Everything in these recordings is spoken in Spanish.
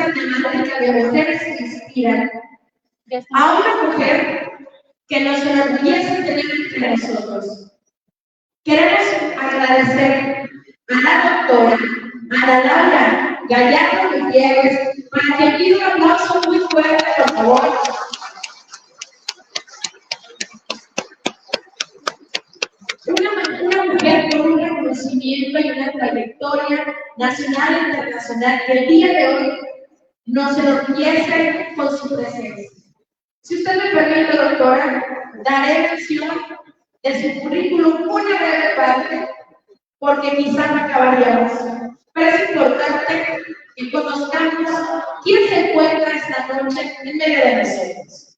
esta temática de mujeres que inspiran, a una mujer que nos enorgullece tener entre nosotros. Queremos agradecer a la doctora Ana Laura Gallardo Gutiérrez, para que pida un aplauso muy fuerte, por favor. Una mujer con un reconocimiento y una trayectoria nacional e internacional que el día de hoy nos enorgullece con su presencia. Si usted me permite, doctora, daré mención de su currículum una breve parte, porque quizás no acabaríamos. Pero es importante que conozcamos quién se encuentra esta noche en medio de nosotros.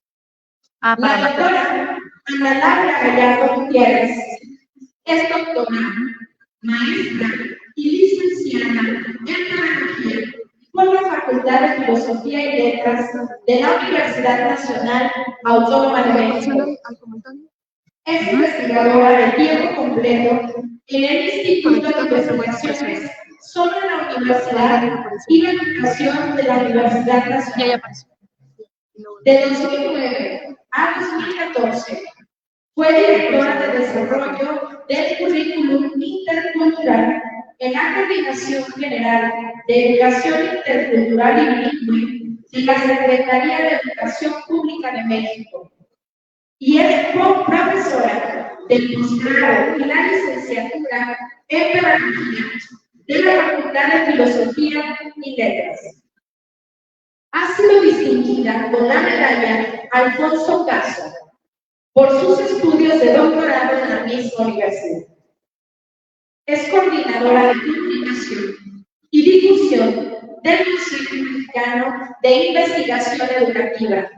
La doctora Ana Laura Gallardo Gutiérrez es doctora, maestra y licenciada en Pedagogía por la Facultad de Filosofía y Letras de la Universidad Nacional Autónoma de México. Es investigadora de tiempo completo en el Instituto de Investigaciones sobre la Universidad y la Educación de la Universidad Nacional. De 2009 a 2014 fue directora de desarrollo del currículum intercultural en la Coordinación General de Educación Intercultural y Bilingüe de la Secretaría de Educación Pública de México. Y es profesora del posgrado y la licenciatura en Pedagogía de la Facultad de Filosofía y Letras. Ha sido distinguida con la medalla Alfonso Caso por sus estudios de doctorado en la misma universidad. Es coordinadora de comunicación y difusión del Consejo Mexicano de Investigación Educativa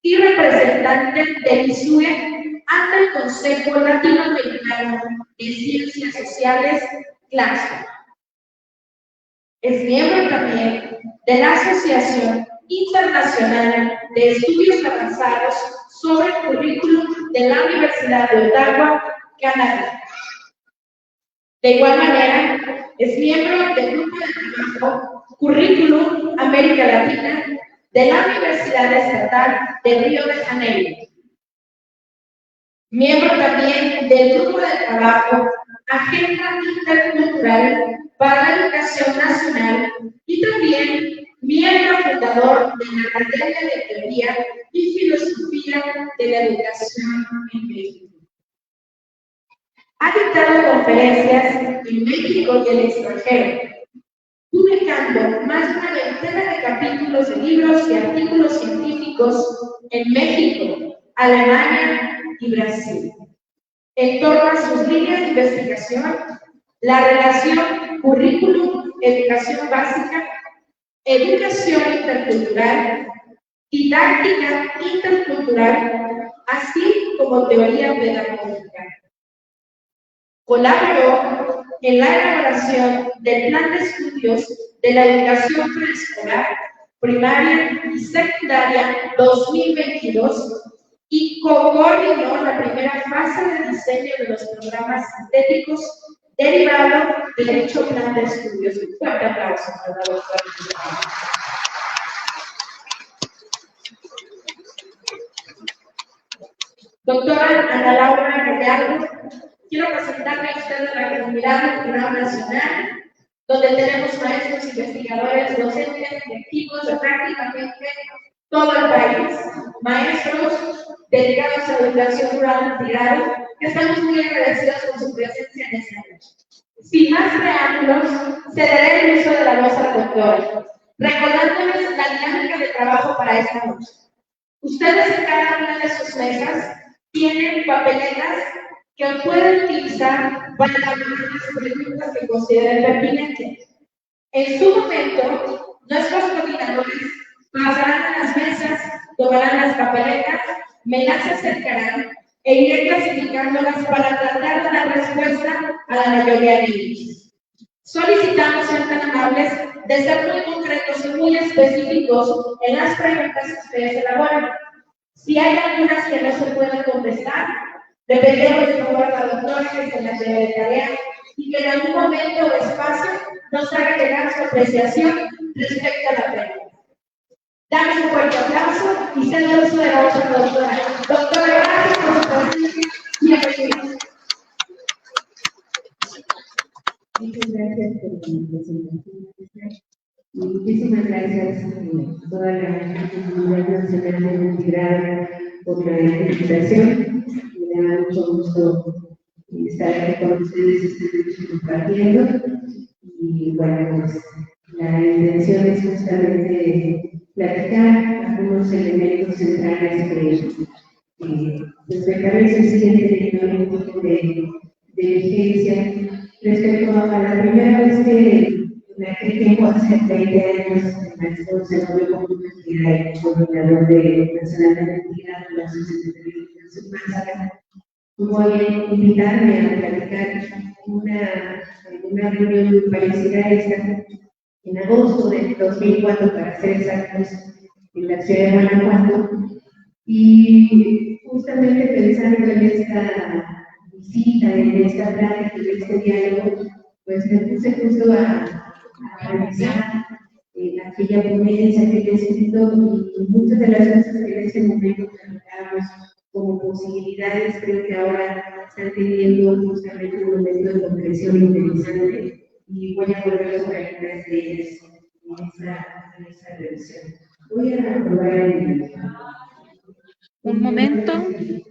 y representante del ISUE ante el Consejo Latinoamericano de Ciencias Sociales, CLACSO. Es miembro también de la Asociación Internacional de Estudios Avanzados sobre el Currículum de la Universidad de Ottawa, Canadá. De igual manera, es miembro del Grupo de Trabajo Currículum América Latina de la Universidad Estatal de Río de Janeiro. Miembro también del Grupo de Trabajo Agenda Intercultural para la Educación Nacional y también miembro fundador de la Academia de Teoría y Filosofía de la Educación en México. Ha dictado conferencias en México y el extranjero, publicando más de una veintena de capítulos de libros y artículos científicos en México, Alemania y Brasil, en torno a sus líneas de investigación, la relación currículum-educación básica, educación intercultural, didáctica intercultural, así como teoría pedagógica. Colaboró en la elaboración del Plan de Estudios de la Educación Preescolar, Primaria y Secundaria 2022 y coordinó la primera fase de diseño de los programas sintéticos derivado de dicho Plan de Estudios. Un fuerte aplauso para la doctora. Doctora Ana Laura Gallardo, quiero presentarle a usted a la comunidad cultural nacional, donde tenemos maestros, investigadores, docentes, directivos de prácticamente todo el país, maestros dedicados a la educación rural integrada, que estamos muy agradecidos con su presencia en esta noche. Sin más preámbulos, cederé el uso de la voz al doctor, recordándoles la dinámica de trabajo para esta noche. Ustedes en cada una de sus mesas tienen papeletas que pueden utilizar para elaborar las preguntas que consideren pertinentes. En su momento, nuestros coordinadores pasarán a las mesas, tomarán las papeletas, me las acercarán e iré clasificándolas para tratar de dar respuesta a la mayoría de ellos. Solicitamos ser tan amables de ser muy concretos y muy específicos en las preguntas que ustedes elaboran. Si hay algunas que no se pueden contestar, le pediremos por favor a la doctora que se las lleve de tarea y que en algún momento o espacio nos haga llegar su apreciación respecto a la pregunta. Dame un fuerte aplauso y cedo el uso de la voz a la doctora. Doctora, gracias por su presencia. Bienvenida. Muchas gracias por la presentación. Muchísimas gracias a toda la comunidad nacional de Multigrado por la invitación. Me da mucho gusto estar aquí con ustedes esta noche compartiendo. Y bueno, pues la intención es justamente platicar algunos elementos centrales que pues me parece siguen teniendo un poco de vigencia respecto a la primera vez que en aquel tiempo, hace 20 años, el maestro Zenobio Comunas, que era el coordinador nacional de Multigrado de la Asociación de Educación Básica, tuvo a bien invitarme a platicar una reunión muy parecida a esta en agosto del 2004, para ser exactos, en la ciudad de Guanajuato. Y justamente pensando en esta visita, en esta plática, en este diálogo, pues me puse justo a revisar aquella ponencia, aquel escrito, y muchas de las cosas que en ese momento platicábamos como posibilidades, creo que ahora están teniendo justamente un momento de concreción interesante, y voy a volver sobre algunas de ellas en esa revisión. Voy a probar el... Un momento. Sí,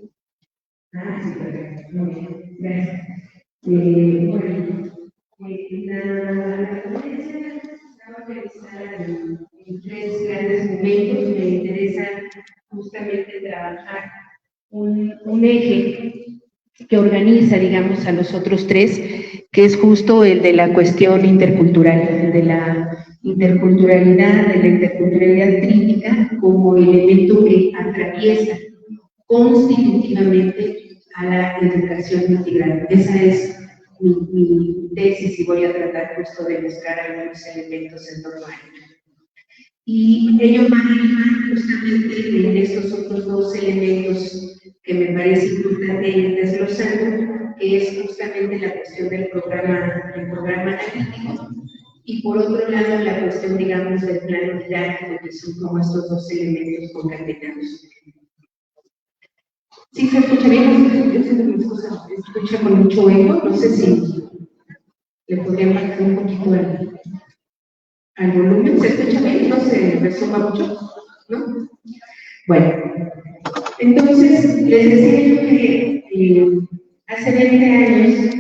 perfecto. Muy bien, gracias. Bueno, la ponencia estaba organizada en tres grandes momentos. Me interesa justamente trabajar un eje que organiza, digamos, a los otros tres, que es justo el de la cuestión intercultural, de la interculturalidad crítica como elemento que atraviesa constitutivamente a la educación integral. Esa es mi tesis, y voy a tratar justo de mostrar algunos elementos en torno a ello. Y ello va a derivar justamente en estos otros dos elementos que me parece importante ir desglosando, que es justamente la cuestión del programa analítico, y por otro lado la cuestión, digamos, del plano didáctico, que son como estos dos elementos concatenados. ¿Sí se escucha bien? Yo siento que se escucha con mucho eco, no sé si le podría bajar un poquito al volumen. ¿Se escucha bien? ¿No se resuma mucho? ¿No? Bueno, entonces les decía yo que hace 20 años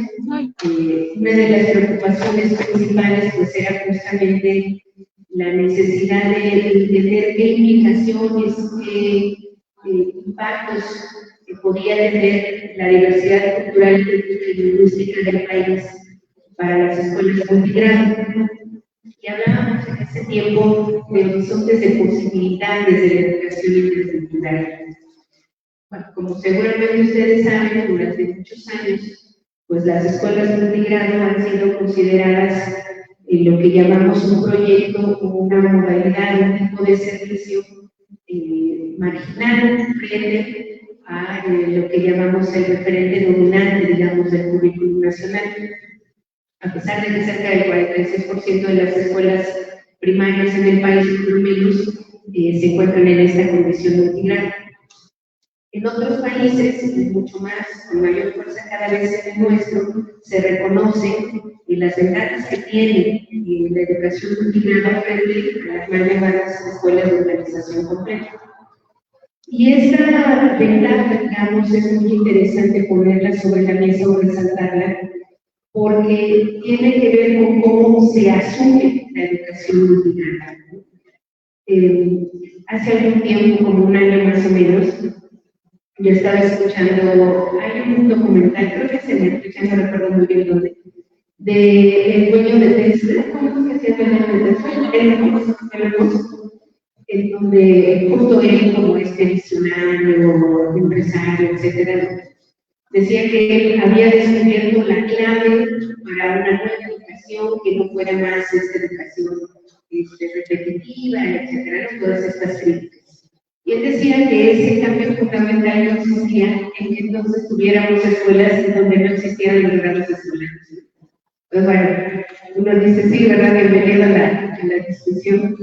una de las preocupaciones principales pues era justamente la necesidad de entender qué implicaciones, qué impactos podía tener la diversidad cultural y lingüística del país para las escuelas multigrado. Y hablábamos en ese tiempo de horizontes de posibilidades de la educación intercultural. Bueno, como seguramente ustedes saben, durante muchos años, pues las escuelas multigrado han sido consideradas lo que llamamos un proyecto o una modalidad, un tipo de servicio marginal frente a lo que llamamos el referente dominante, digamos, del currículum nacional. A pesar de que cerca del 46% de las escuelas primarias en el país, por lo menos, se encuentran en esta condición multigrado. En otros países, mucho más, con mayor fuerza cada vez en el nuestro, se reconoce las ventajas que tiene la educación multigrado frente a las mal llamadas escuelas de organización completa. Y esa ventaja, digamos, es muy interesante ponerla sobre la mesa o resaltarla, porque tiene que ver con cómo se asume la educación multigrado. Hace algún tiempo, como un año más o menos, yo estaba escuchando, hay un documental, creo que se me escucha, no recuerdo muy bien dónde, del dueño de Tesla. ¿Cómo es que se llama el dueño de Tesla? Elon Musk, en donde justo él, como este visionario, empresario, etcétera, decía que él había descubierto la clave para una nueva educación que no fuera más esta educación repetitiva, etcétera, todas estas críticas. Y él decía que ese cambio fundamental no existía en que entonces tuviéramos escuelas en donde no existían los grados escolares. Pues bueno, uno dice, sí, ¿verdad? Bienvenido a la discusión.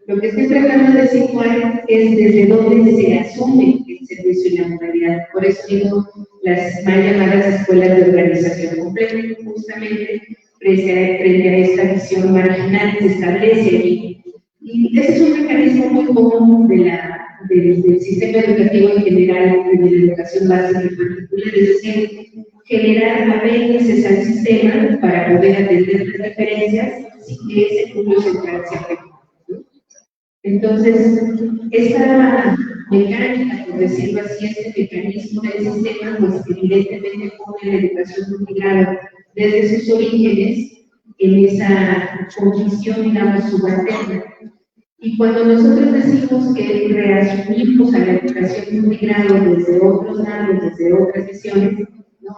Lo que estoy tratando de situar es desde dónde se asume el servicio y la modalidad. Por eso digo las mal llamadas escuelas de organización completa, justamente frente a esta visión marginal se establece allí. Y ese es un mecanismo muy común del sistema educativo en general y de la educación básica en particular, es decir, generar avances al sistema para poder atender las diferencias sin que ese punto central se afecte. Entonces, esta mecánica, por decirlo así, este mecanismo del sistema, pues evidentemente pone la educación multigrado desde sus orígenes en esa condición, digamos, subalterna. Y cuando nosotros decimos que reasumimos a la educación multigrado desde otros lados, desde otras visiones, ¿no?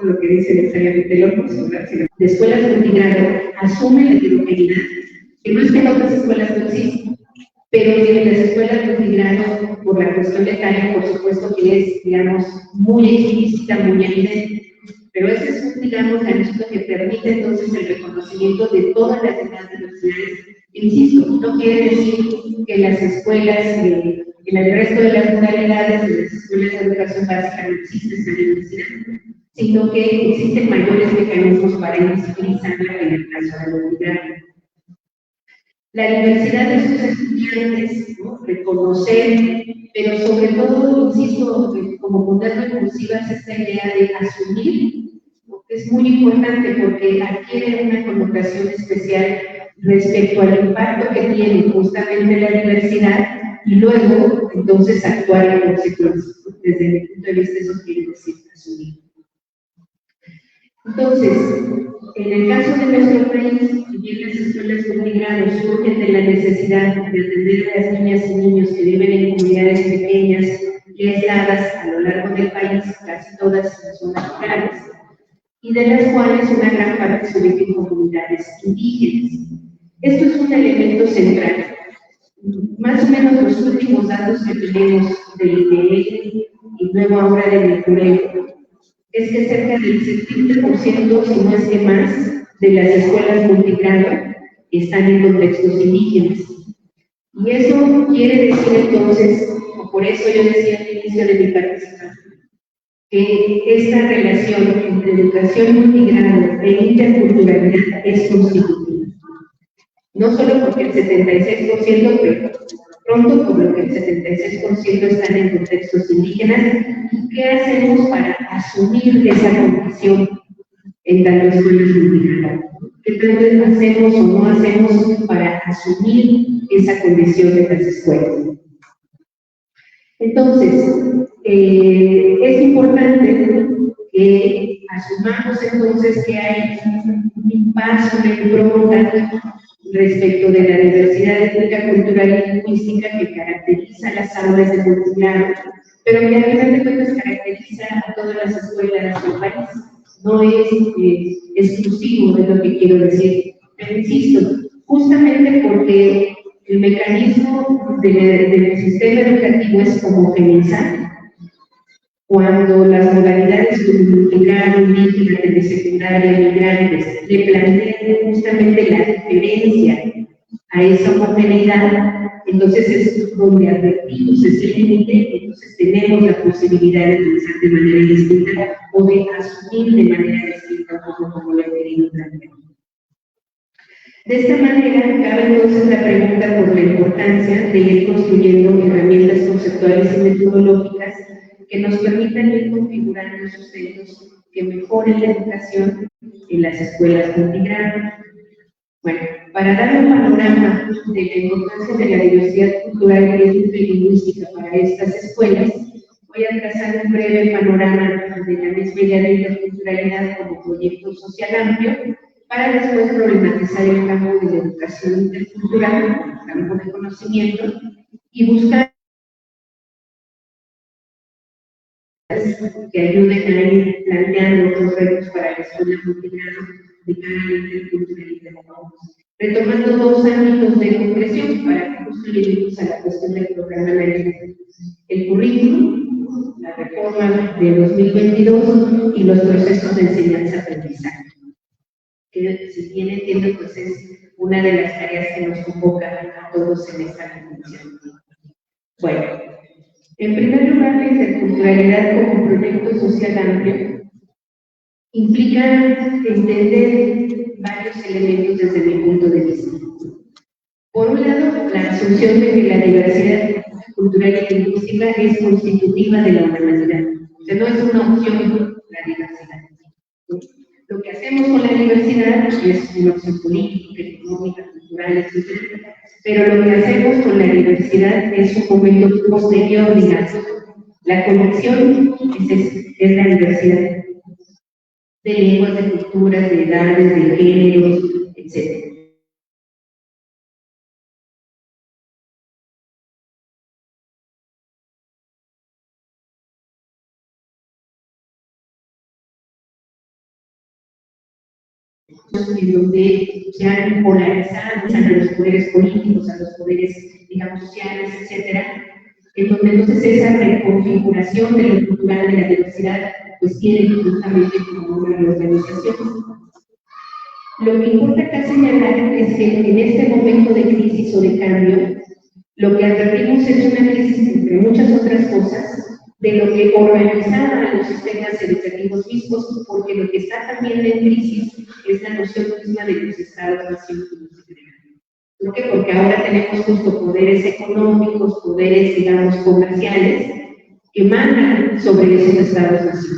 Lo que dice necesariamente López, de escuelas multigrado asume la heterogeneidad, que no es que en otras escuelas no existen, pero en las escuelas multigrado, por la cuestión de tarea, por supuesto que es, digamos, muy explícita, muy evidente, pero ese es un, digamos, ganchito que permite entonces el reconocimiento de todas las demás diversidades. Insisto, no quiere decir que las escuelas, en el resto de las modalidades de las escuelas de educación básica no existe esta diversidad, sino que existen mayores mecanismos para invisibilizarla en el caso de la multigrado. La diversidad de sus estudiantes, ¿no? Reconocer, pero sobre todo, insisto, como ponerlo en cursivas esta idea de asumir, ¿no? Es muy importante porque adquiere una connotación especial respecto al impacto que tiene justamente la diversidad y luego, entonces, actuar en consecuencia. Desde mi punto de vista, eso quiere decir asumir. Entonces, en el caso de nuestro país, si bien las escuelas multigrado surgen de la necesidad de atender a las niñas y niños que viven en comunidades pequeñas y aisladas a lo largo del país, casi todas en zonas rurales, y de las cuales una gran parte se ubica en comunidades indígenas. Esto es un elemento central. Más o menos los últimos datos que tenemos del INEGI y luego ahora del INEGI es que cerca del 70%, si no es que más, de las escuelas multigrado están en contextos indígenas. Y eso quiere decir entonces, o por eso yo decía al inicio de mi participación, que esta relación entre educación multigrado e interculturalidad es constitutiva. No solo porque el 76%, pero pronto por lo que el 76% están en contextos indígenas. ¿Qué hacemos para asumir esa condición en tanto escuelas multigrado? ¿Qué tanto hacemos o no hacemos para asumir esa condición de las escuelas? Entonces, es importante que asumamos entonces que hay un paso, una impronta respecto de la diversidad étnica, cultural y lingüística que caracteriza las aulas de multigrado, pero que a final de cuentas caracteriza a todas las escuelas del país. No es exclusivo de lo que quiero decir. Pero insisto, justamente porque el mecanismo del sistema educativo es homogeneizar, cuando las modalidades como multigrado, indígena, telesecundaria, migrantes, le plantean justamente la diferencia a esa homogeneidad, entonces es donde advertimos ese límite, entonces tenemos la posibilidad de pensar de manera distinta o de asumir de manera distinta como lo he querido plantear. De esta manera, cabe entonces la pregunta por la importancia de ir construyendo herramientas conceptuales y metodológicas que nos permitan ir configurando sustentos que mejoren la educación en las escuelas multigrado. Bueno, para dar un panorama de la importancia de la diversidad cultural y lingüística para estas escuelas, voy a trazar un breve panorama de la misma idea de interculturalidad como proyecto social amplio, para después problematizar el campo de la educación intercultural, el campo de conocimiento, y buscar que ayuden a ir planteando otros retos para la escuela multigrado de cara a la interculturalidad. retomando dos ámbitos de concreción para que justo lleguemos a la cuestión del programa analítico: el currículum, la reforma de 2022 y los procesos de enseñanza-aprendizaje, que si bien entiendo, pues es una de las tareas que nos convoca a todos en esta convención. Bueno, en primer lugar, la interculturalidad como proyecto social amplio implica entender varios elementos desde mi punto de vista. Por un lado, la asunción de que la diversidad cultural y lingüística es constitutiva de la humanidad. O sea, no es una opción la diversidad. Lo que hacemos con la diversidad es una opción política, económica, cultural, etc. Pero lo que hacemos con la diversidad es un momento posterior, digamos. La conexión es la diversidad de lenguas, de culturas, de edades, de géneros, etc. En donde se han polarizado a los poderes políticos, a los poderes, digamos, sociales, etcétera, en donde entonces esa reconfiguración de lo cultural de la diversidad pues tiene justamente como una reorganización. Lo que importa acá señalar es que en este momento de crisis o de cambio, lo que advertimos es una crisis, entre muchas otras cosas, de lo que organizaba a los sistemas educativos mismos, porque lo que está también en crisis es la noción misma de los estados-nación. ¿Por qué? Porque ahora tenemos justo poderes económicos, poderes, digamos, comerciales, que mandan sobre esos estados-nación.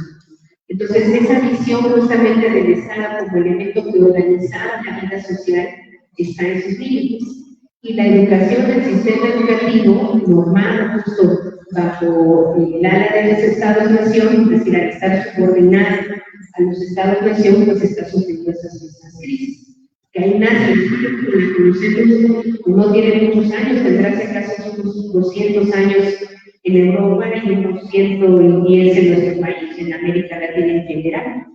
Entonces, esa visión justamente del Estado como elemento que organizaba la vida social está en sus límites. Y la educación del sistema educativo normal, justo bajo el ala de los estados-nación, es decir, al estar subordinado a los estados-nación, pues está sufriendo esas mismas crisis. Que ahí nace, la conocemos, no tiene muchos años, tendrá si acaso unos 200 años en Europa y unos 110 en nuestro país, en América Latina en general.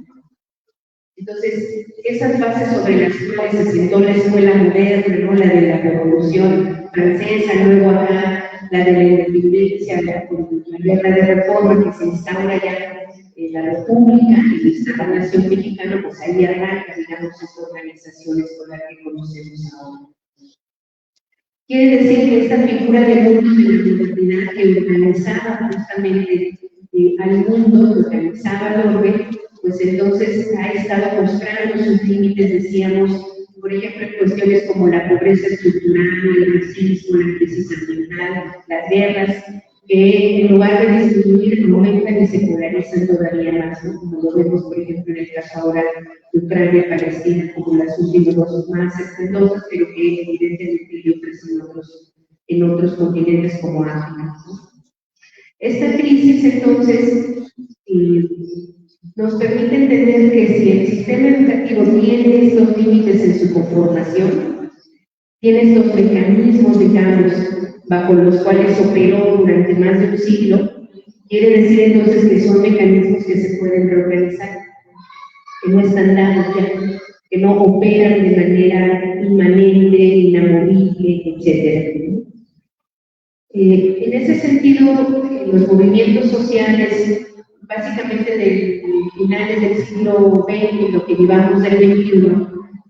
Entonces, esas bases sobre las cuales se sentó la escuela moderna, ¿no? La de la Revolución Francesa, luego acá la de la independencia, la guerra de reforma que se instaura ya en la República y el Estado-Nación mexicano, pues ahí arranca, digamos, esta organización escolar que conocemos ahora. Quiere decir que esta figura del mundo de la modernidad que organizaba justamente al mundo, que organizaba al orden, pues entonces ha estado mostrando sus límites, decíamos, por ejemplo, en cuestiones como la pobreza estructural, el racismo, la crisis ambiental, las guerras, que en lugar de disminuir, aumentan y se polarizan todavía más, ¿no? Como lo vemos, por ejemplo, en el caso ahora de Ucrania y Palestina, como las últimas dos más estrendosas, pero que evidentemente hay otras en otros continentes como África, ¿no? Esta crisis, entonces, nos permite entender que si el sistema educativo tiene estos límites en su conformación, tiene estos mecanismos, digamos, bajo los cuales operó durante más de un siglo, quiere decir entonces que son mecanismos que se pueden reorganizar, que no están dados ya, que no operan de manera inmanente, inamovible, etc. En ese sentido, los movimientos sociales, básicamente de finales del siglo XX y lo que llevamos del XXI,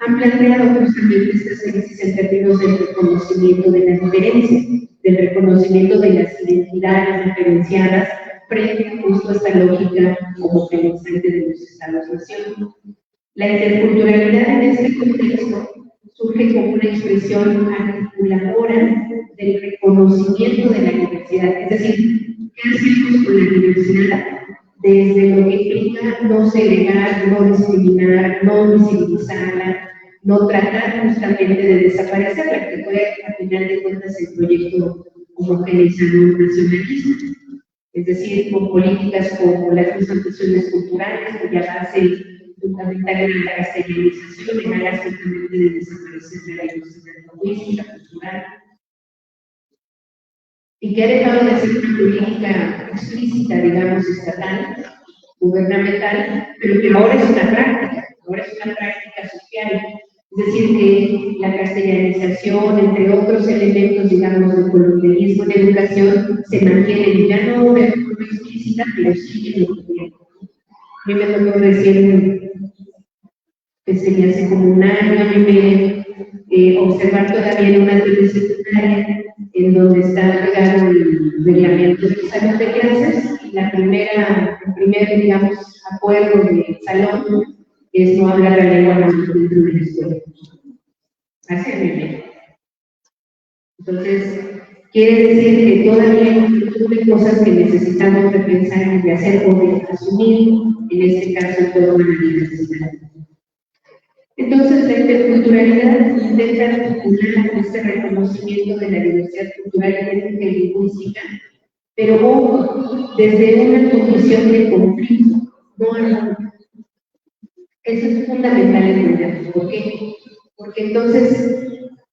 han planteado justamente estas crisis en términos del reconocimiento de las diferencias, del reconocimiento de las identidades diferenciadas frente a justo esta lógica homogeneizante de los estados-nación. La interculturalidad en este contexto surge como una expresión articuladora del reconocimiento de la diversidad, es decir, ¿qué hacemos con la diversidad? Desde lo que implica no segregar, no discriminar, no visibilizarla, no tratar justamente de desaparecerla, que fue a final de cuentas el proyecto homogeneizador nacionalista. Es decir, con políticas como las mismas cuestiones culturales, cuya base fundamental en la castellanización, en aras justamente de desaparecer de la industria lingüística, cultural, y que ha dejado de ser una política explícita, digamos, estatal, gubernamental, pero que ahora es una práctica social Es decir, que la castellanización, entre otros elementos, digamos, del colonialismo en educación, se mantienen ya no de forma explícita, pero siguen ocurriendo. A mí me tocó recién, que sería hace como un año, a mí me observar todavía en una tele secundaria, en donde está pegado el reglamento de salón de clases, y el primer, digamos, acuerdo del salón es no hablar la lengua dentro de la escuela. Hace bien. Entonces, quiere decir que todavía hay un montón de cosas que necesitamos repensar y hacer o de asumir, en este caso, toda una diversidad. Entonces, la interculturalidad intenta articular este reconocimiento de la diversidad cultural, étnica y lingüística, pero desde una condición de conflicto, no armónica. Eso es fundamental entender. ¿Por qué? Porque entonces,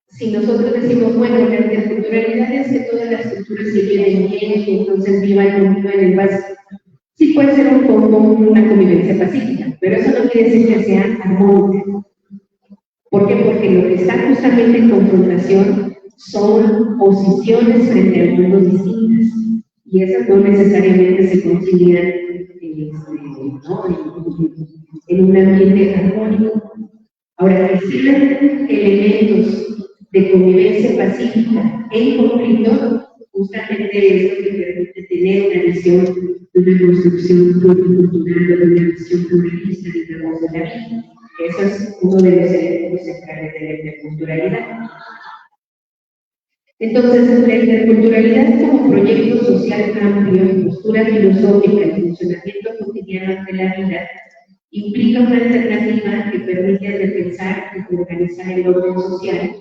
si nosotros decimos, bueno, la interculturalidad es que todas las culturas se lleven bien y entonces vivan en paz, sí puede ser una convivencia pacífica, pero eso no quiere decir que sea armónica. ¿Por qué? Porque lo que está justamente en confrontación son posiciones frente al mundo distintas, y esas no necesariamente se concilian en un ambiente armónico. Ahora, que sean elementos de convivencia pacífica en conflicto, justamente es lo que permite tener una visión de una construcción pluricultural, de una visión pluralista de la voz de la vida. Eso es uno de los elementos centrales de la interculturalidad. Entonces, la interculturalidad como proyecto social amplio, postura filosófica y funcionamiento cotidiano de la vida, implica una alternativa que permite repensar y organizar el orden social,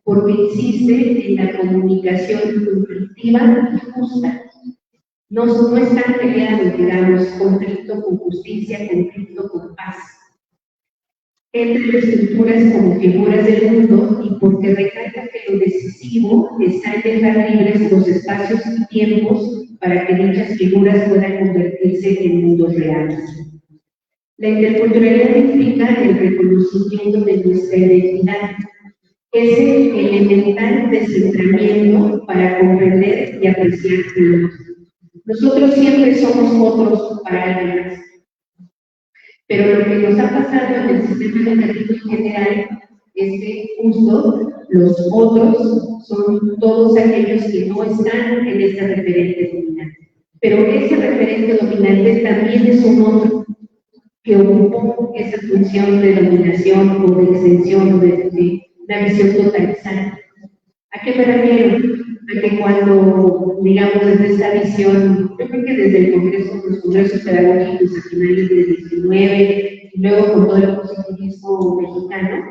porque insiste en la comunicación conflictiva y justa. No están peleados, digamos, conflicto con justicia, conflicto con paz. Entre las culturas como figuras del mundo, y porque recalca que lo decisivo está en dejar libres los espacios y tiempos para que dichas figuras puedan convertirse en mundos reales. La interculturalidad implica el reconocimiento de nuestra identidad, ese elemental descentramiento para comprender y apreciar el otro. Nosotros siempre somos otros para alguien más. Pero lo que nos ha pasado en el sistema educativo en general es que justo los otros son todos aquellos que no están en ese referente dominante. Pero ese referente dominante también es un otro que ocupó esa función de dominación o de extensión o de la visión totalizante. ¿A qué me refiero? A que cuando, digamos, desde esta visión, yo creo que desde el Congreso, los congresos pedagógicos a finales del 19, y luego con todo el positivismo mexicano,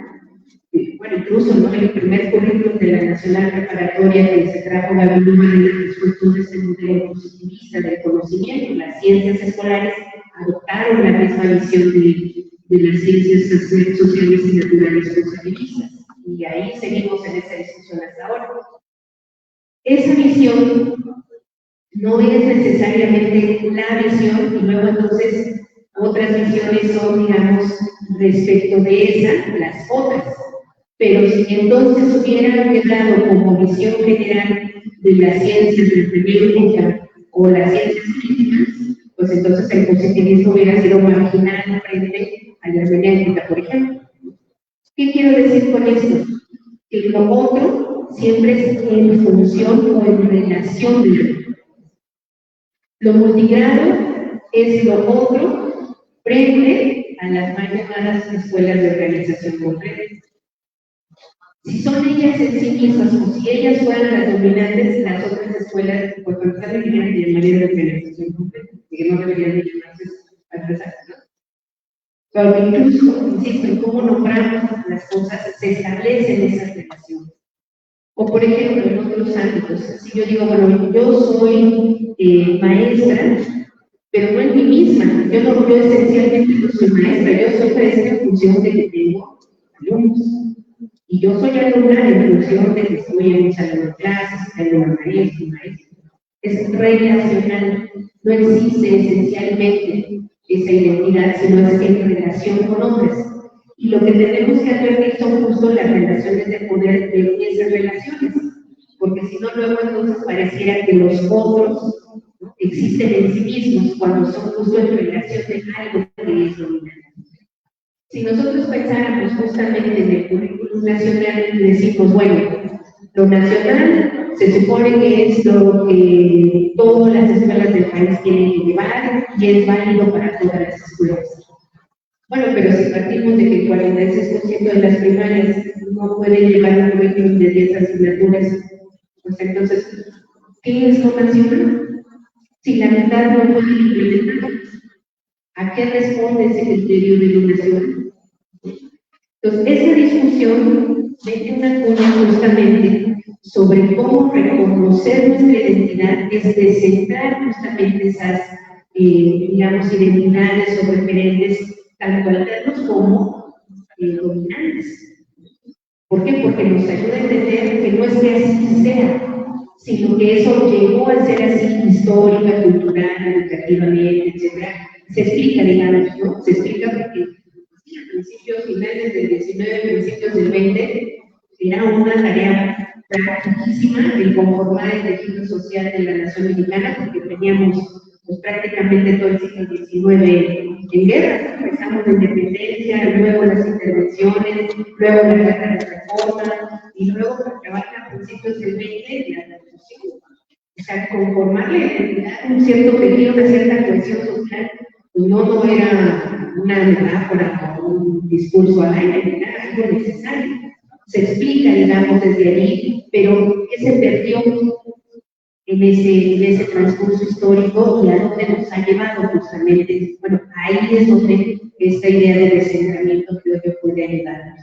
bueno, incluso ¿no? El primer currículum de la Nacional Preparatoria que se trajo Gaby Luman fue todo este modelo positivista del conocimiento. Las ciencias escolares adoptaron la misma visión de las ciencias sociales y naturales positivistas. Y ahí seguimos en esa discusión hasta ahora. Esa visión no es necesariamente la visión, y luego entonces otras visiones son, digamos, respecto de esa, las otras. Pero si entonces hubieran quedado como visión general de las ciencias de primera época o las ciencias críticas, pues entonces el positivismo hubiera sido marginal frente a la hermenéutica, por ejemplo. ¿Qué quiero decir con esto? Que lo otro siempre es en función o en relación de lo otro. Lo multigrado es lo otro frente a las mal llamadas escuelas de organización completa. Si son ellas en sí mismas, o si ellas fueran las dominantes, las otras escuelas, por pensar en que llamarían de organización completa, que no deberían de llamarse adversarias, ¿no? Pero incluso, insisto, en cómo nombramos las cosas, se establecen esas relaciones. O por ejemplo, en otros ámbitos, si yo digo, bueno, yo soy maestra, pero no en mí misma, yo esencialmente no soy maestra, yo soy maestra en función de que tengo alumnos. Y yo soy alumna en función de que estoy en un salón de clases, tengo una maestra, un maestro. Es relacional, no existe esencialmente esa identidad, sino es en relación con otras. Y lo que tenemos que advertir son justo las relaciones de poder de esas relaciones, porque si no, luego entonces pareciera que los otros, ¿no?, existen en sí mismos cuando son justo en relación de algo que es dominante. Si nosotros pensáramos justamente en el currículum nacional y decimos, bueno, lo nacional se supone que es lo que todas las escuelas del país tienen que llevar y es válido para todas las escuelas. Bueno, pero si partimos de que el 46% de las primarias no pueden llevar un currículum de 10 asignaturas, pues entonces, ¿qué es lo nacional? Si la mitad no puede implementar, ¿a qué responde ese criterio de lo nacional? Entonces, esa discusión mete una cuña justamente sobre cómo reconocer nuestra identidad, es descentrar justamente esas, digamos, identidades o referentes, tanto alternos como dominantes. ¿Por qué? Porque nos ayuda a entender que no es que así sea, sino que eso llegó a ser así histórica, cultural, educativamente, etc. Se explica, digamos, ¿no? Se explica porque a principios, finales del 19, principios del 20, era una tarea practicísima el conformar el tejido social de la nación mexicana, porque teníamos pues, prácticamente todo el siglo XIX en guerra. Empezamos la independencia, luego las intervenciones, luego la guerra de reforma, y luego para acabar a principios del 20 la revolución. O sea, conformar la identidad, un cierto tejido, una cierta cohesión social, pues no era una metáfora o un discurso al aire, era algo necesario. Se explica, digamos, desde allí, pero ¿qué se perdió en ese transcurso histórico y a dónde nos ha llevado justamente? Bueno, ahí es donde esta idea de descentramiento creo que puede ayudarnos.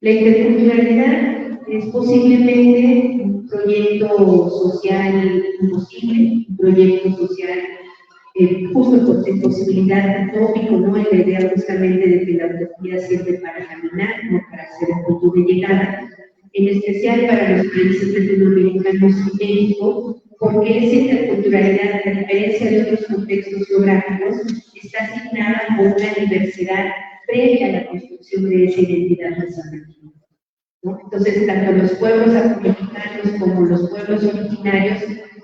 La interculturalidad es posiblemente un proyecto social imposible, un proyecto social justo por su posibilidad utópico, ¿no? Y la idea justamente de que la utopía sirve para caminar, no para ser el punto de llegada, en especial para los países latinoamericanos y México, porque esa interculturalidad, a diferencia de otros contextos geográficos, está asignada por una diversidad previa a la construcción de esa identidad nacional, ¿no? Entonces, tanto los pueblos afromexicanos como los pueblos originarios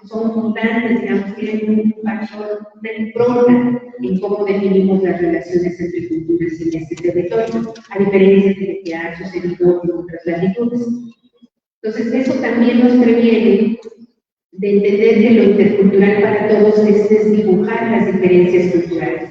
son mutantes, digamos, tienen un factor, una impronta en cómo definimos las relaciones entre culturas en este territorio, a diferencia de lo que ha sucedido en otras latitudes. Entonces, eso también nos previene de entender que lo intercultural para todos es desdibujar las diferencias culturales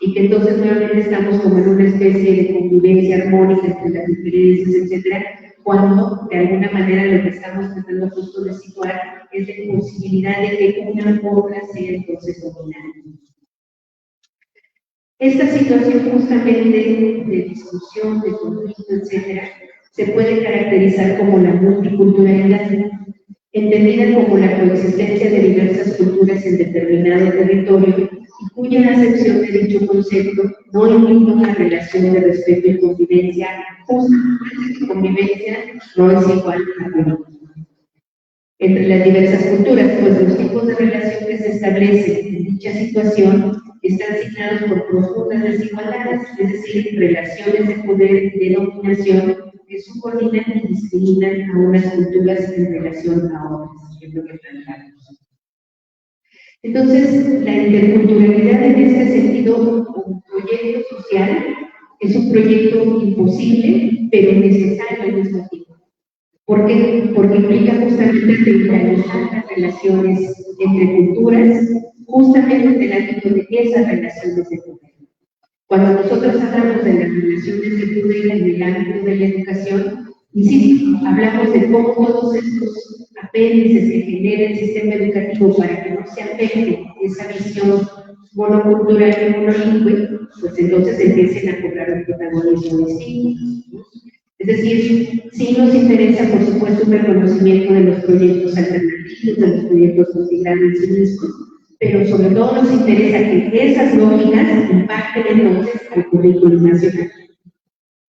y que entonces nuevamente estamos como en una especie de convivencia armónica entre las diferencias, etcétera, cuando de alguna manera lo que estamos tratando justo de situar es la posibilidad de que una otra sea entonces dominante. Esta situación justamente de discusión, de conflicto, etcétera, se puede caracterizar como la multiculturalidad, entendida como la coexistencia de diversas culturas en determinado territorio y cuya acepción de dicho concepto no implica una relación de respeto y convivencia justa. Convivencia no es igual a violencia. Entre las diversas culturas, pues los tipos de relación que se establecen en dicha situación están signados por profundas desigualdades, es decir, relaciones de poder y de dominación que subordinan y discriminan a unas culturas en relación a otras, que es lo que planteamos. Entonces, la interculturalidad en este sentido, como proyecto social, es un proyecto imposible, pero necesario al mismo tiempo. ¿Por qué? Porque implica justamente centralizar las relaciones entre culturas, justamente en el ámbito de esas relaciones de poder. Cuando nosotros hablamos de las relaciones de poder en el ámbito de la educación, insisto, hablamos de cómo todos estos apéndices que genera el sistema educativo para que no se afecte esa visión monocultural y monolingüe, pues entonces empiecen a cobrar un protagonismo distinto. Es decir, sí nos interesa, por supuesto, un reconocimiento de los proyectos alternativos, de los proyectos considerados en sí mismos, pero sobre todo nos interesa que esas lógicas impacten entonces al currículum nacional.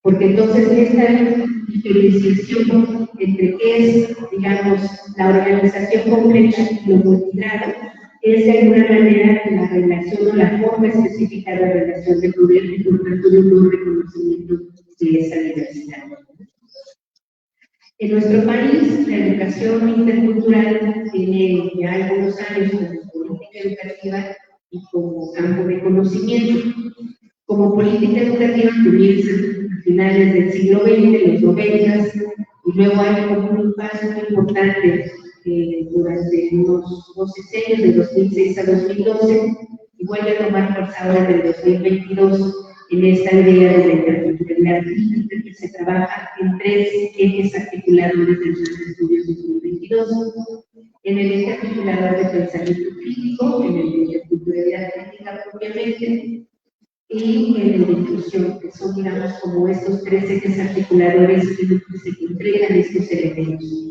Porque entonces esta diferenciación entre qué es, digamos, la organización completa y lo multigrado es de alguna manera la relación o la forma específica de la relación de poder y por tanto de un nuevo reconocimiento de esa diversidad. En nuestro país, la educación intercultural tiene ya algunos años como política educativa y como campo de conocimiento. Como política educativa comienza a finales del siglo XX, los 90, y luego hay como un paso muy importante durante unos 12 años, de 2006 a 2012, y vuelve a tomar fuerza ahora del 2022 en esta idea de la interculturalidad crítica que se trabaja en 3 ejes articuladores del Plan de Estudios 2022, en el eje articulador de pensamiento crítico, en el de interculturalidad crítica propiamente, y en el de inclusión, que son, digamos, como estos 3 ejes articuladores que se entregan estos elementos.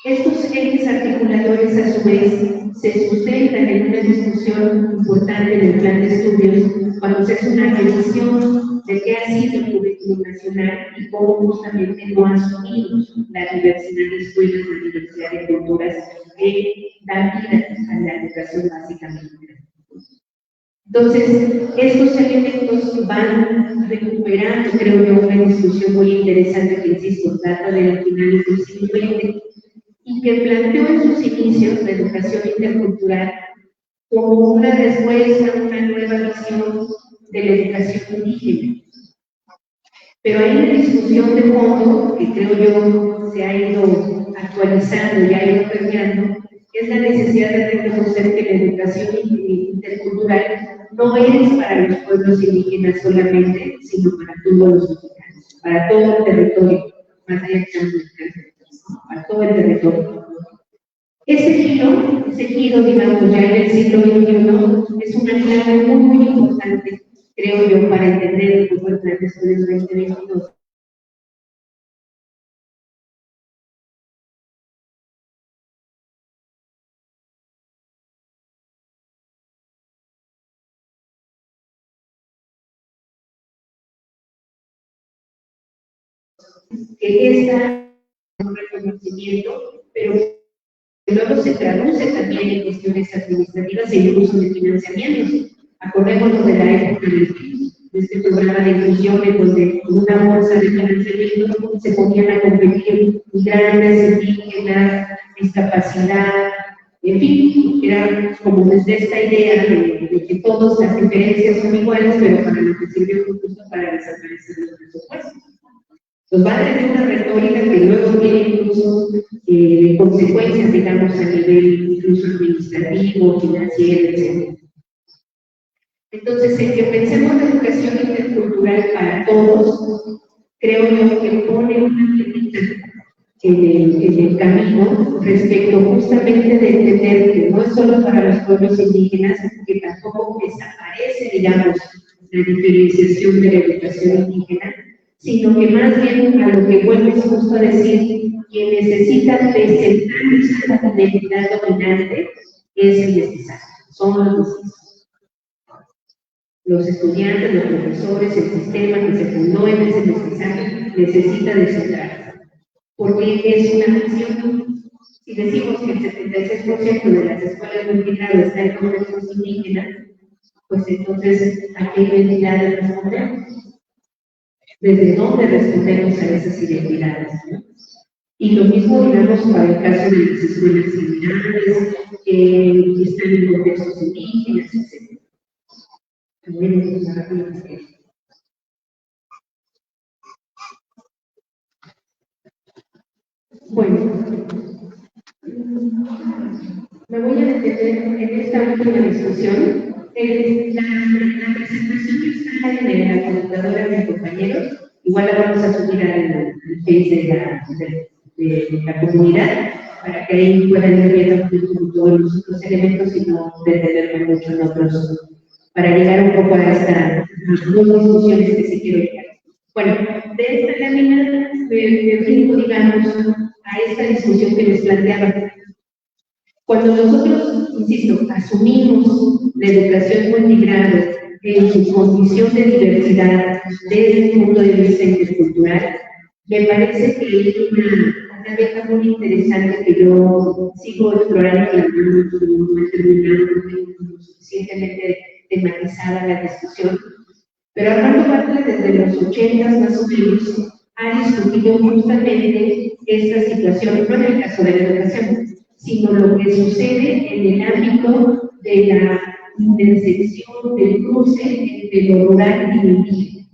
Estos ejes articuladores, a su vez, se sustentan en una discusión importante en el plan de estudios cuando se hace una revisión de qué ha sido el currículum nacional y cómo justamente no ha asumido la diversidad de escuelas, la diversidad de culturas que dan vida a la educación básicamente. Entonces, estos elementos van recuperando, creo yo, una discusión muy interesante que, insisto, data de la finales del siglo XX y que planteó en sus inicios la educación intercultural como una respuesta a una nueva visión de la educación indígena. Pero hay una discusión de fondo que creo yo se ha ido actualizando y ha ido permeando, que es la necesidad de reconocer que la educación intercultural no es para los pueblos indígenas solamente, sino para todos los mexicanos, para todo el territorio, más allá que para todo el territorio. Ese giro, digamos, ya en el siglo XXI, es una clave muy importante, creo yo, para entender el Plan de Estudios 2022. Que esta un reconocimiento, pero luego se traduce también en cuestiones administrativas e incluso de financiamientos. Acordémonos de la época de este programa de inclusión, en donde con una bolsa de financiamiento se ponían a competir grandes indígenas, discapacidad, en fin, era como desde esta idea de que todas las diferencias son iguales, pero para lo que sirvió justo para desaparecer los presupuestos. Los va a tener una retórica que luego tiene incluso consecuencias, digamos, a nivel incluso administrativo, financiero, etc. Entonces, en que pensemos la educación intercultural para todos, creo yo que pone una piedrita en el camino respecto justamente de entender que no es solo para los pueblos indígenas, que tampoco desaparece, digamos, la diferenciación de la educación indígena, sino que más bien a lo que vuelves justo a decir, quien necesita presentarse a la identidad dominante es el mestizaje, son los mestizos. Los estudiantes, los profesores, el sistema que se fundó en ese mestizaje necesita descentrarse, porque es una misión. Si decimos que el 76% de las escuelas multigrado está en contextos indígenas, pues entonces, ¿a qué identidades respondemos? ¿Desde dónde respondemos a esas identidades? ¿No? Y lo mismo, digamos, para el caso de las escuelas similares, que están en contextos indígenas, etc. También es una rápida que... Bueno, me voy a detener en esta última discusión. La presentación que está en la computadora de mis compañeros, igual la vamos a subir al Face de la comunidad, para que ahí puedan ir viendo todos los otros elementos y no detenerme mucho en otros, para llegar un poco a estas dos discusiones que sí quiero llegar. Bueno, de esta lámina me brinco, digamos, a esta discusión que les planteaba. Cuando nosotros, insisto, asumimos la educación multigrado en su condición de diversidad desde el punto de vista intercultural, me parece que hay una una beca muy interesante que yo sigo explorando, no he terminado, no tengo suficientemente tematizada la discusión, pero Armando Bartra desde los 80 más o menos ha discutido justamente esta situación, no en el caso de la educación, sino lo que sucede en el ámbito de la intersección del cruce entre lo rural y lo indígena.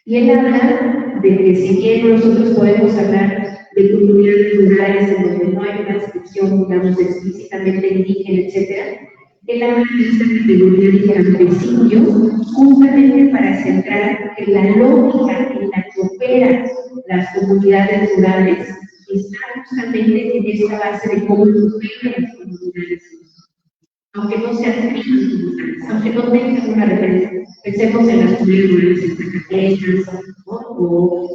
Y él habla de que si bien nosotros podemos hablar de comunidades rurales en donde no hay una descripción, digamos, explícitamente indígena, etc., él habla de esta categoría de campesino justamente para centrar que la lógica en la que operan las comunidades rurales está justamente en esta base de cómo operan las comunidades, aunque no sean comunidades, aunque no tengan una referencia. Pensemos en las comunidades rurales en Zacatecas, ¿no? O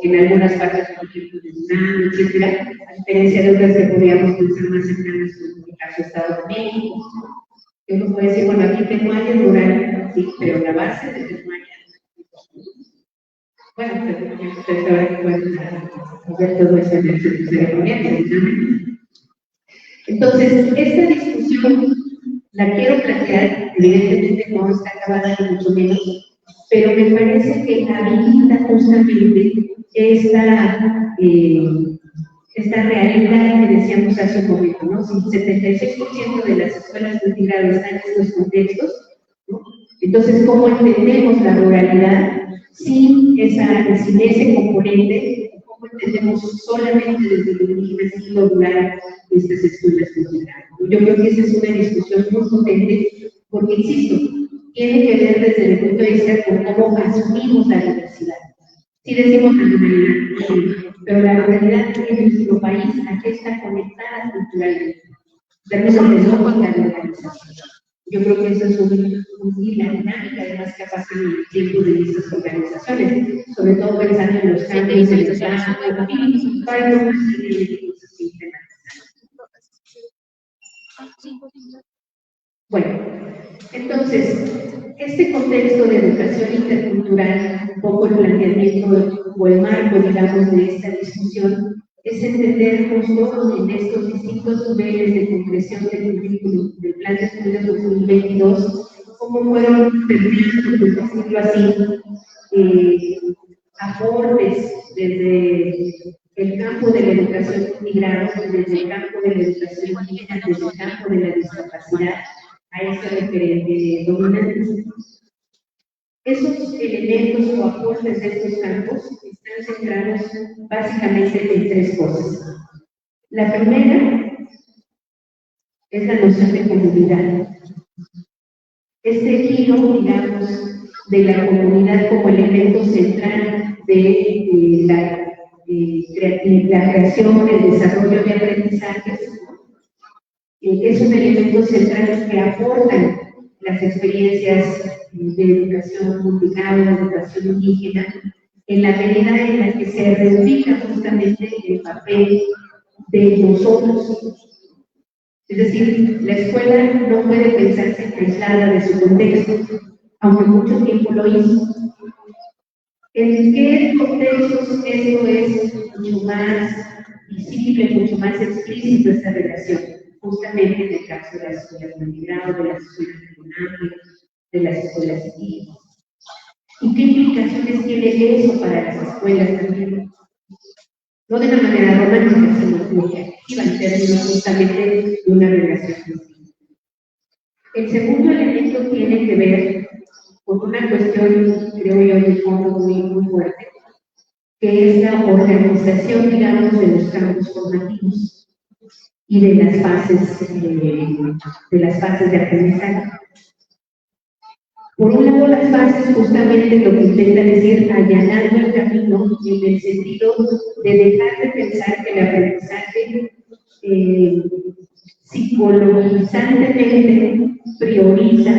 en algunas partes, por ejemplo, de Sudán, etcétera, a diferencia de otras que podríamos pensar más cercanas, como el caso de Estado de México, ¿no? Que uno puede decir, bueno, aquí tengo área rural, sí, pero la base de Tesmaya. Bueno, ustedes ahora que pueden hacer todo eso en el centro ceremonial. Entonces, esta discusión la quiero plantear, evidentemente no está acabada ni mucho menos, pero me parece que habilita justamente esta realidad que decíamos hace un momento, ¿no? Si 76% de las escuelas multigrado están en estos contextos, ¿no? Entonces, ¿cómo entendemos la ruralidad sin ese componente? ¿Cómo entendemos solamente desde el indígena sin lo rural estas escuelas multigrado? Yo creo que esa es una discusión muy potente, porque, insisto, tiene que ver desde el punto de vista de cómo asumimos la diversidad. Sí decimos la ruralidad, pero la ruralidad en nuestro país, ¿a qué está conectada culturalmente? Términos de lógica de organización. Yo creo que eso es la dinámica además que ha pasado en el tiempo de estas organizaciones, sobre todo pensando en los cambios en el Estado, para no hacer elementos así Bueno, entonces, este contexto de educación intercultural, un poco el planteamiento o el marco, digamos, de esta discusión, es entender justo en estos distintos niveles de concreción del currículum del Plan de Estudios 2022, cómo fueron permeando, por decirlo así, aportes desde el campo de la educación inmigrada, desde el campo de la educación indígena, desde el campo de la discapacidad, a esa dominancia. Esos elementos o aportes de estos campos están centrados básicamente en tres cosas. La primera es la noción de comunidad. Este giro, digamos, de la comunidad como elemento central de la creación, el desarrollo de aprendizajes, es un elemento central que aportan las experiencias de educación multigrado, de educación indígena, en la medida en la que se reubica justamente el papel de nosotros. Es decir, la escuela no puede pensarse aislada de su contexto, aunque mucho tiempo lo hizo. ¿En qué contextos esto es mucho más visible, mucho más explícito esta relación? Justamente en el caso de las escuelas de migrado, de las escuelas de conaje, de las escuelas indígenas. ¿Y qué implicaciones tiene eso para las escuelas también? No de una manera romántica, sino como que activa en términos justamente de una relación. El segundo elemento tiene que ver con una cuestión, creo yo, de fondo muy fuerte, que es la organización, digamos, de los campos formativos y de las fases de aprendizaje. Por un lado, las fases justamente lo que intenta decir allanando el camino en el sentido de dejar de pensar que el aprendizaje psicologizantemente prioriza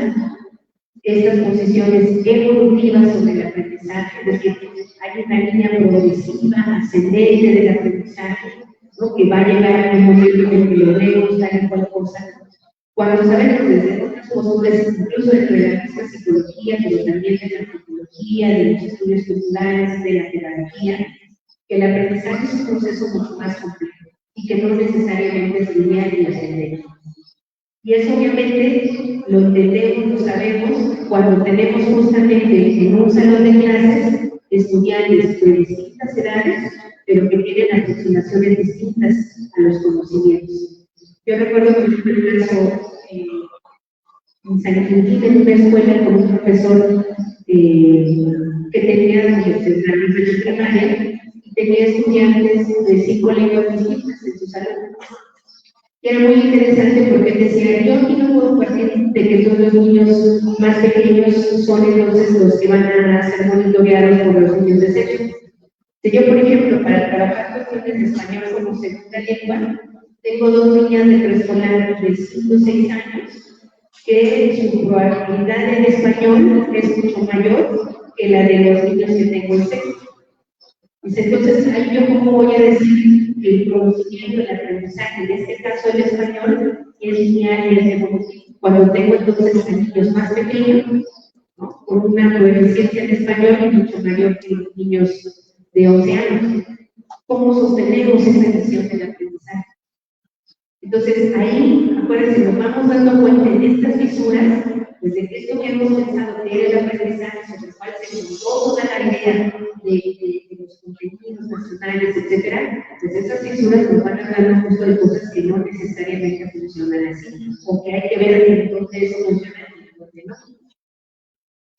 estas posiciones evolutivas sobre el aprendizaje, es decir, hay una línea progresiva, ascendente del aprendizaje, ¿no? Que va a llegar a un momento en el que logremos tal y cual cosa. Cuando sabemos desde otras posturas, incluso dentro de la misma psicología, pero también de la antropología, de los estudios culturales, de la pedagogía, que el aprendizaje es un proceso mucho más complejo y que no necesariamente es lineal y ascendente. Y eso obviamente lo entendemos, lo sabemos, cuando tenemos justamente en un salón de clases estudiantes de distintas edades, pero que tienen aproximaciones distintas a los conocimientos. Yo recuerdo, por ejemplo, el caso en San Quintín, en una escuela con un profesor que tenía desde la nivel primaria y tenía estudiantes de 5 lenguas distintas en su salón. Y era muy interesante porque él decía, yo aquí no puedo partir de que todos los niños más pequeños son entonces los que van a ser monitoreados por los niños de sexo. Si yo, por ejemplo, para trabajar cuestiones de español como segunda lengua, tengo 2 niñas de preescolar de 5 o 6 años que su probabilidad en español es mucho mayor que la de los niños que tengo en sexto. Entonces, ahí yo cómo voy a decir que el conocimiento, el aprendizaje, en este caso el español, es lineal y es evolutivo. Cuando tengo entonces a niños más pequeños, ¿no?, con una coeficiencia en español mucho mayor que los niños de 11 años. ¿Cómo sostenemos esa visión del aprendizaje? Entonces, ahí, acuérdense, nos vamos dando cuenta en estas fisuras, desde que esto que hemos pensado que era el aprendizaje, sobre el cual se fundó toda la idea de los contenidos nacionales, etcétera, pues estas fisuras nos van a dar justo de cosas que no necesariamente funcionan así, o que hay que ver en dónde eso funciona y en dónde no.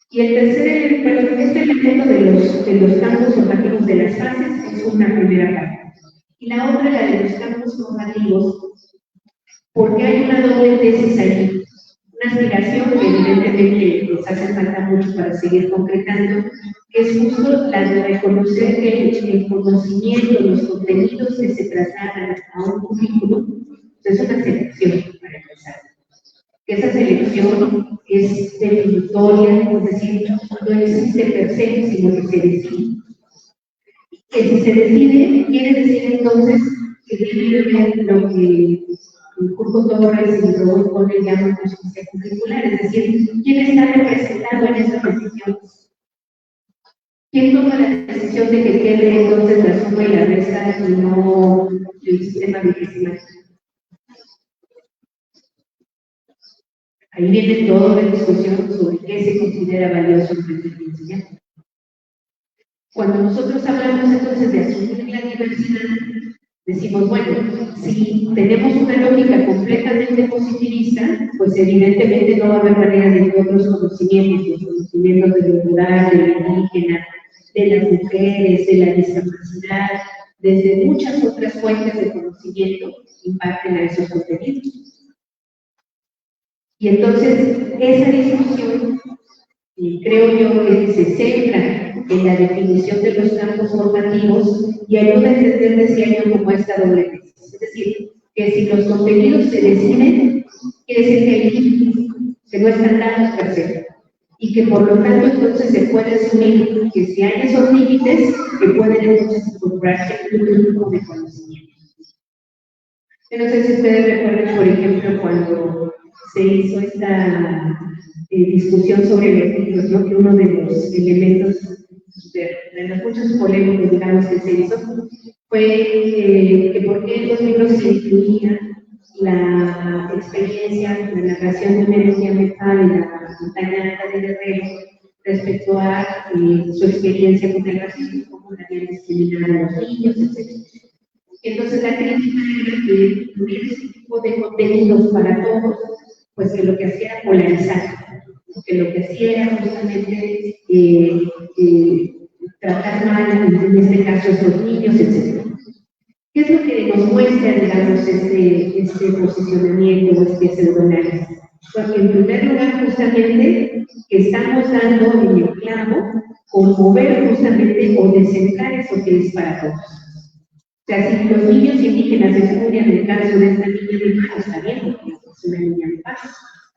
Y el tercer, perdón, este elemento de los campos formativos de las fases es una primera parte. Y la otra, la de los campos formativos, porque hay una doble tesis allí, una aspiración que evidentemente nos hace falta mucho para seguir concretando, que es justo la de reconocer que el conocimiento, los contenidos que se trasladan a un currículo, es una selección para empezar. Esa selección es definitoria, es decir, no existe per se, sino que se decide. Que si se decide, quiere decir entonces que debe haber lo que Curco Torres y Raúl Cole llaman justicia curricular, es decir, ¿quién está representado en esas decisiones? ¿Quién toma la decisión de que quede entonces la suma y la resta y no el sistema vigesimal? Ahí viene toda la discusión sobre qué se considera valioso en la enseñanza. Cuando nosotros hablamos entonces de asumir la diversidad, decimos, bueno, si tenemos una lógica completamente positivista, pues evidentemente no va a haber manera de que otros conocimientos, los conocimientos de lo rural, de lo indígena, de las mujeres, de la discapacidad, desde muchas otras fuentes de conocimiento, impacten a esos contenidos. Y entonces, esa discusión, creo yo que se centra en la definición de los campos formativos y ayuda a entender, decía yo, como esta doble tesis. Es decir, que si los contenidos se deciden, quiere decir que hay límites, que no están dados per se, y que por lo tanto entonces se puede asumir que si hay esos límites, que pueden entonces incorporarse un grupo de conocimientos. Yo no sé si ustedes recuerdan, por ejemplo, cuando se hizo esta discusión sobre los libros, ¿no?, que uno de los elementos de las muchas polémicas, digamos, que se hizo, fue que por qué en los libros se incluía la experiencia, la narración de una Herencia Mefal en la montaña alta de Guerrero respecto a su experiencia con el racismo, cómo la habían discriminado a los niños, etc. Entonces la crítica era que hubiera ese tipo de contenidos para todos, pues que lo que hacía era polarizar, que lo que hacía era justamente tratar mal, en este caso, a estos niños, etc. ¿Qué es lo que nos muestra, digamos, este posicionamiento o este pseudoanálisis? Porque en primer lugar, justamente, que estamos dando en el clavo con mover justamente o descentrar eso que es para todos. O sea, si los niños indígenas estudian el caso de esta niña de paz, está bien, porque es una niña de paz.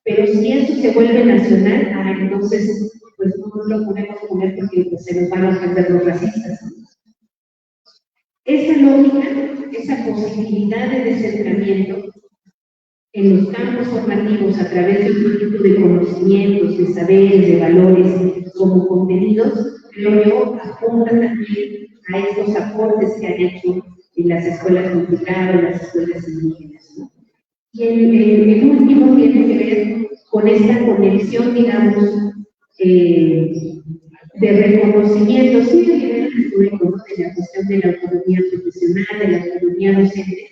Pero si eso se vuelve nacional, entonces pues no lo podemos poner porque pues, se nos van a ofender los racistas. Esa lógica, esa posibilidad de descentramiento en los campos formativos a través de un conjunto de conocimientos, de saberes, de valores como contenidos, creo yo, apunta también a estos aportes que han hecho en las escuelas multigrado, en las escuelas indígenas, ¿no? Y el último tiene que ver con esta conexión, digamos, de reconocimiento, sí, a nivel histórico, ¿no? De la cuestión de la autonomía profesional, de la autonomía docente,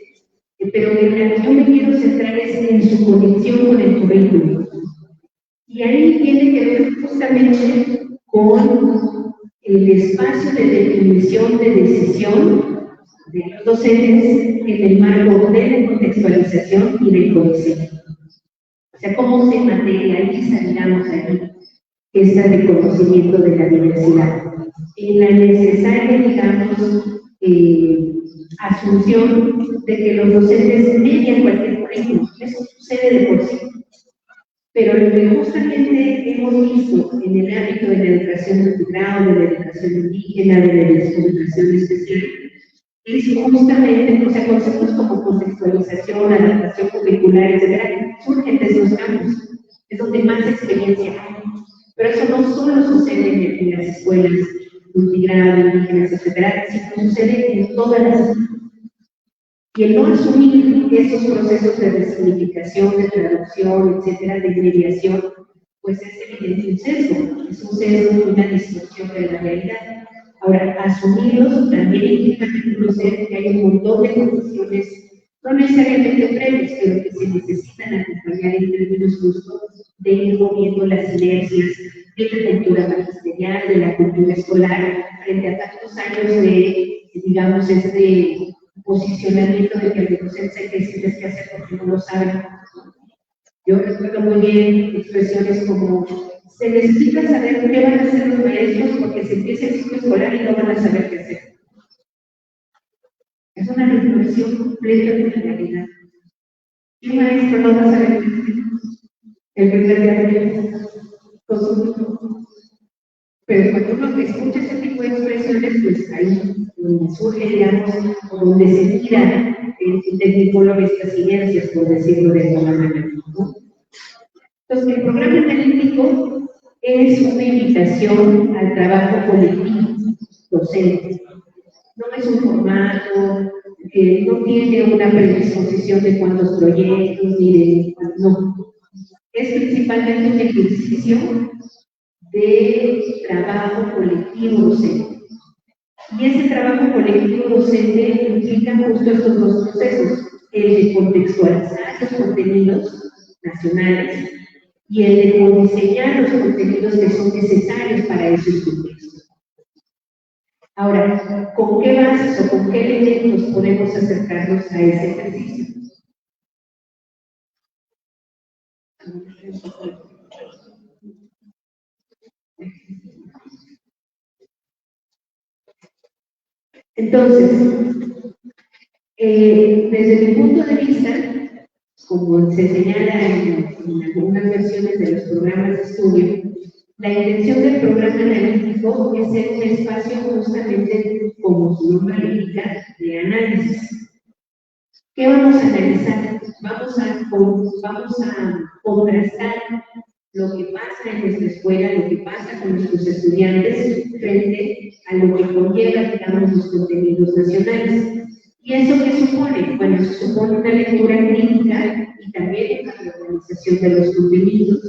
pero en la que yo me quiero centrar es en su conexión con el currículum. Y ahí tiene que ver justamente con el espacio de definición de decisión de los docentes en el marco de la contextualización y del codiseño. O sea, cómo se materializa, digamos, ahí este reconocimiento de la diversidad. En la necesaria, digamos, asunción de que los docentes median cualquier currículum. Eso sucede de por sí. Pero lo que justamente hemos visto en el ámbito de la educación multigrado, de la educación indígena, de la educación especial, es justamente, o sea, conceptos como contextualización, adaptación curricular, etc., surgen de esos campos. Es donde más experiencia hay. Pero eso no solo sucede en las escuelas multigrado, indígenas, etc., sino sucede en todas las escuelas. Y el no asumir esos procesos de resignificación, de traducción, etcétera, de mediación, pues es evidente un sesgo, una distorsión de la realidad. Ahora, asumirlos también implica reconocer que hay un montón de condiciones, no necesariamente previas, pero que se necesitan acompañar en términos justos de ir moviendo las inercias de la cultura magisterial, de la cultura escolar, frente a tantos años de, digamos, posicionamiento de que el docente hay que decirles qué hacer porque no lo saben. Yo recuerdo muy bien expresiones como: se necesita saber qué van a hacer los maestros porque se empieza el ciclo escolar y no van a saber qué hacer. Es una reflexión completa de la realidad. ¿Qué maestro no va a saber qué hacer? El primer día de con su hijo. Pero cuando uno escucha ese tipo de expresiones, pues ahí surge, digamos, o donde se tira el tecnicólogo estas inercias, por decirlo de alguna manera, ¿no? Entonces, el programa analítico es una invitación al trabajo colectivo docente. No es un formato, no tiene una predisposición de cuántos proyectos, ni de no. Es principalmente un ejercicio de trabajo colectivo docente. Y ese trabajo colectivo docente implica justo estos dos procesos: el de contextualizar los contenidos nacionales y el de codiseñar los contenidos que son necesarios para esos contextos. Ahora, ¿con qué bases o con qué elementos podemos acercarnos a ese ejercicio? Entonces, desde mi punto de vista, como se señala en algunas versiones de los programas de estudio, la intención del programa analítico es ser un espacio justamente, como su nombre indica, de análisis. ¿Qué vamos a analizar? Vamos a contrastar lo que pasa en nuestra escuela, lo que pasa con nuestros estudiantes frente a lo que conlleva, digamos, los contenidos nacionales. ¿Y eso qué supone? Bueno, eso supone una lectura crítica y también una reorganización de los contenidos,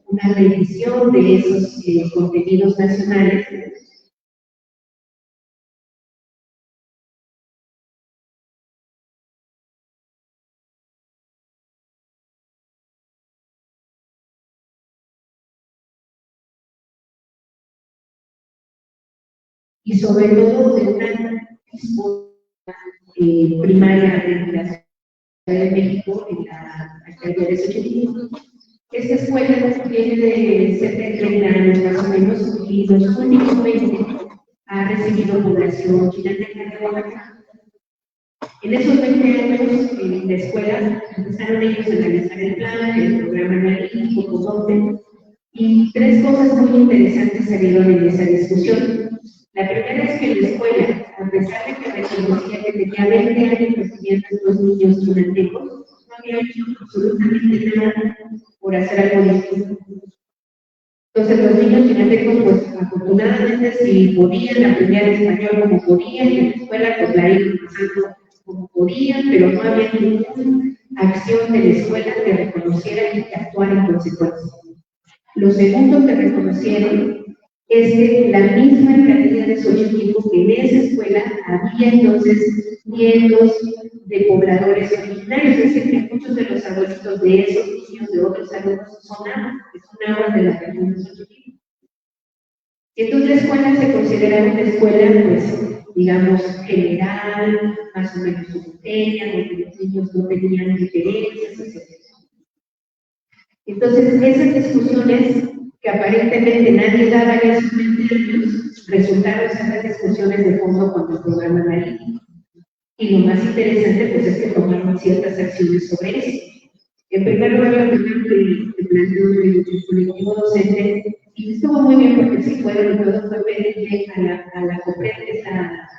una revisión de esos contenidos nacionales. Y sobre todo de una primaria de la Ciudad de México, en la alcaldía de Xochimilco. Esta escuela tiene de cerca de 30 años más o menos, y los últimos 20 ha recibido población chilanense de Oaxaca. En esos 20 años, en la escuela, empezaron ellos a analizar el plan, el programa analítico, COSOTE, y tres cosas muy interesantes salieron en esa discusión. La primera es que en la escuela, a pesar de que reconocía que tenía 20 años recibiendo a estos niños chinantecos, no había hecho absolutamente nada por hacer algo distinto. Entonces los niños chinantecos, pues afortunadamente si podían aprender español como podían, y en la escuela pues la iban pasando como podían, pero no había ninguna acción de la escuela que reconociera y que actuara en consecuencia. Lo segundo que reconocieron es que la misma alcaldía de Xochimilco, que en esa escuela había entonces nietos de pobladores originarios, es decir, que muchos de los abuelitos de esos niños de otros alumnos son aguas de la región de Xochimilco. Entonces la escuela se consideraba una escuela, pues, digamos, general, más o menos homogénea, donde los niños no tenían diferencias, etc. Entonces, esas discusiones que aparentemente nadie daba en esos 20 años, resultaron ser las discusiones de fondo cuando el programa la línea. Y lo más interesante, pues, es que tomaron ciertas acciones sobre eso. En primer lugar, la primera que planteó el colectivo docente, y estuvo muy bien porque sí fueron todo, fue pedirle a la COPRED, que es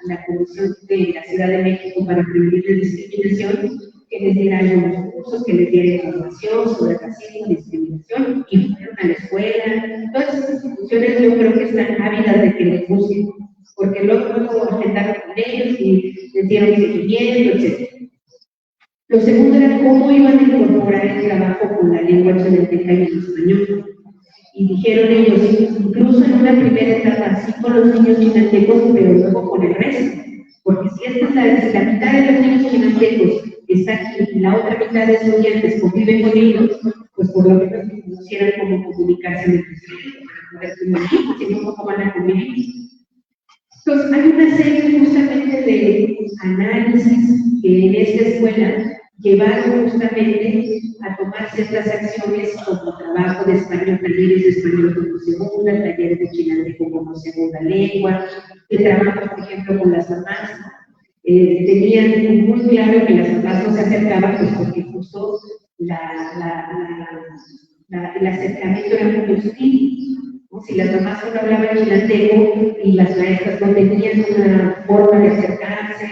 la Comisión de la Ciudad de México para prevenir la discriminación, que les diera algunos cursos, que les diera información sobre racismo y discriminación, y fueron a la escuela. Todas esas instituciones yo creo que están ávidas de que les busquen, porque luego agendaron con ellos y les dieron seguimiento, etc. Lo segundo era cómo iban a incorporar el trabajo con la lengua chilanteca y el español. Y dijeron ellos, incluso en una primera etapa, sí con los niños chinantecos, pero luego con el resto. Porque si la mitad de los niños chinantecos está aquí y la otra mitad de estudiantes conviven con ellos, pues por lo menos que conocieran cómo comunicarse entre ellos, para poder convivir, si no, cómo van a convivir. Entonces, hay una serie justamente de análisis que en esta escuela llevaron justamente a tomar ciertas acciones como trabajo de español, talleres de español como segunda, talleres de chilanteco como segunda lengua, de trabajo, por ejemplo, con las mamás. Tenían muy claro que las mamás no se acercaban, pues porque justo el acercamiento era muy hostil. Si las mamás solo hablaban chilanteco y las maestras no tenían una forma de acercarse,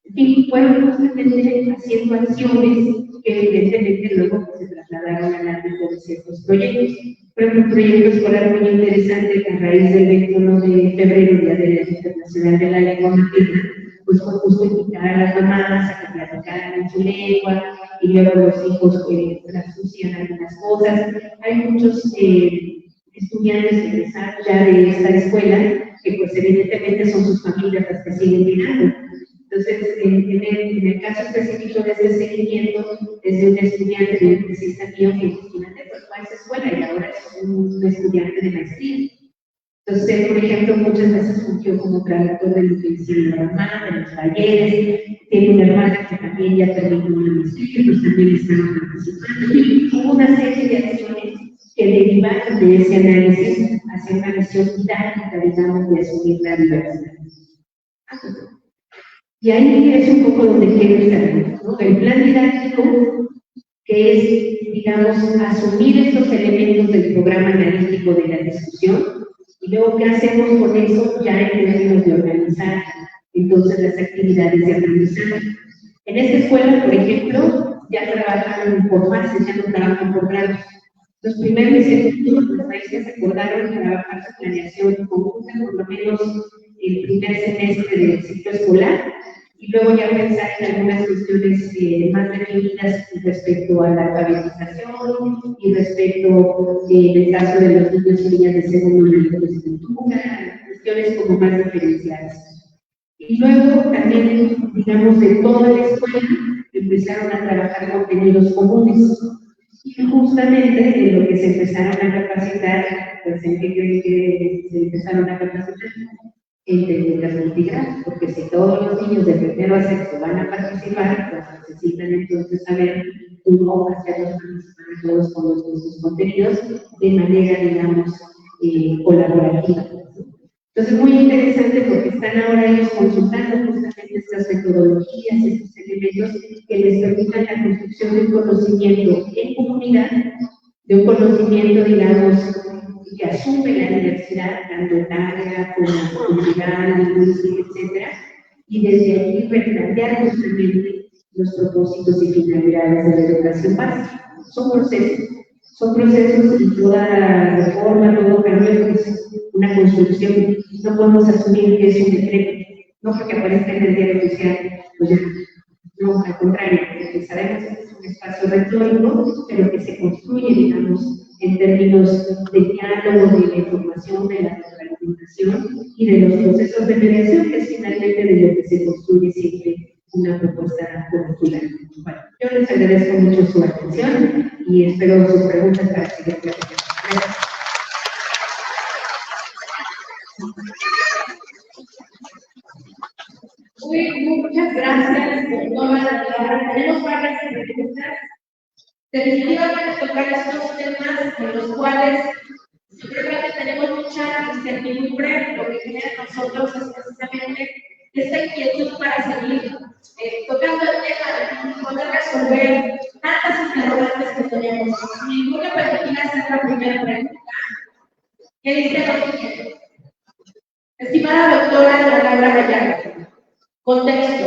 en fin, fueron justamente haciendo acciones que evidentemente luego se trasladaron al ámbito de ciertos proyectos. Por ejemplo, un proyecto escolar muy interesante que a raíz del 21 de febrero, Día de la Internacional de la Lengua Materna, pues fue justo invitar a las mamás a que platicaran en su lengua y luego los hijos transducían algunas cosas. Hay muchos estudiantes egresados ya de esta escuela que pues evidentemente son sus familias las que siguen mirando. Entonces, en el caso específico de este seguimiento, es de un estudiante de un tesista mío que imagínate, pues fue a esa escuela y ahora es un estudiante de maestría. Entonces, él, por ejemplo, muchas veces fungió como traductor de lo que decía la mamá, de los talleres, tiene una hermana que también ya terminó una maestría, pues también están participando. Y hubo una serie de acciones que derivaron de ese análisis hacia una visión didáctica, digamos, de asumir la diversidad. Y ahí es un poco donde quiero estar, ¿no? El plan didáctico, que es, digamos, asumir estos elementos del programa analítico de la discusión, y luego qué hacemos con eso ya en términos de organizar entonces las actividades de aprendizaje. En esta escuela, por ejemplo, ya trabajan por fases, ya no trabajan por grados. Los primeros incentivos, las maestras acordaron trabajar su planeación conjunta por lo menos el primer semestre del ciclo escolar, y luego ya pensar en algunas cuestiones más definidas respecto a la alfabetización y respecto, en el caso de los niños y niñas de segundo nivel de escritura, cuestiones como más diferenciadas. Y luego también, digamos, de toda la escuela empezaron a trabajar contenidos comunes. Y justamente en lo que se empezaron a capacitar, pues en qué creen que se empezaron a capacitar, en técnicas multigrado, porque si todos los niños de primero a sexto van a participar, pues necesitan entonces saber cómo hacerlos participar todos con los mismos contenidos de manera, digamos, colaborativa. Entonces, muy interesante porque están ahora ellos consultando justamente estas metodologías, estos elementos que les permitan la construcción de un conocimiento en comunidad, de un conocimiento, digamos, que asume la diversidad, tanto etaria como cultural, lingüística, etc. Y desde aquí replantear justamente los propósitos y finalidades de la educación básica. Son Son procesos y toda reforma, todo cambio es una construcción. No podemos asumir que es un decreto, no porque aparezca en el diario oficial, pues ya, no, al contrario, porque sabemos que es un espacio retórico, pero que se construye, digamos, en términos de diálogo, de la información, de la retroalimentación y de los procesos de mediación, que es finalmente de lo que se construye siempre una propuesta curricular. Bueno, yo les agradezco mucho su atención y espero sus preguntas para seguir platicando. Gracias. Muchas gracias por toda la palabra. Tenemos varias preguntas. Definitivamente tocar estos temas en los cuales simplemente tenemos mucha incertidumbre, lo que genera en nosotros es precisamente esta inquietud para seguir tocando el tema y poder resolver tantas interrogantes que tenemos. Si tú me permitirás hacer la primera pregunta, que dice lo siguiente. Estimada doctora Laura Gallardo, contexto.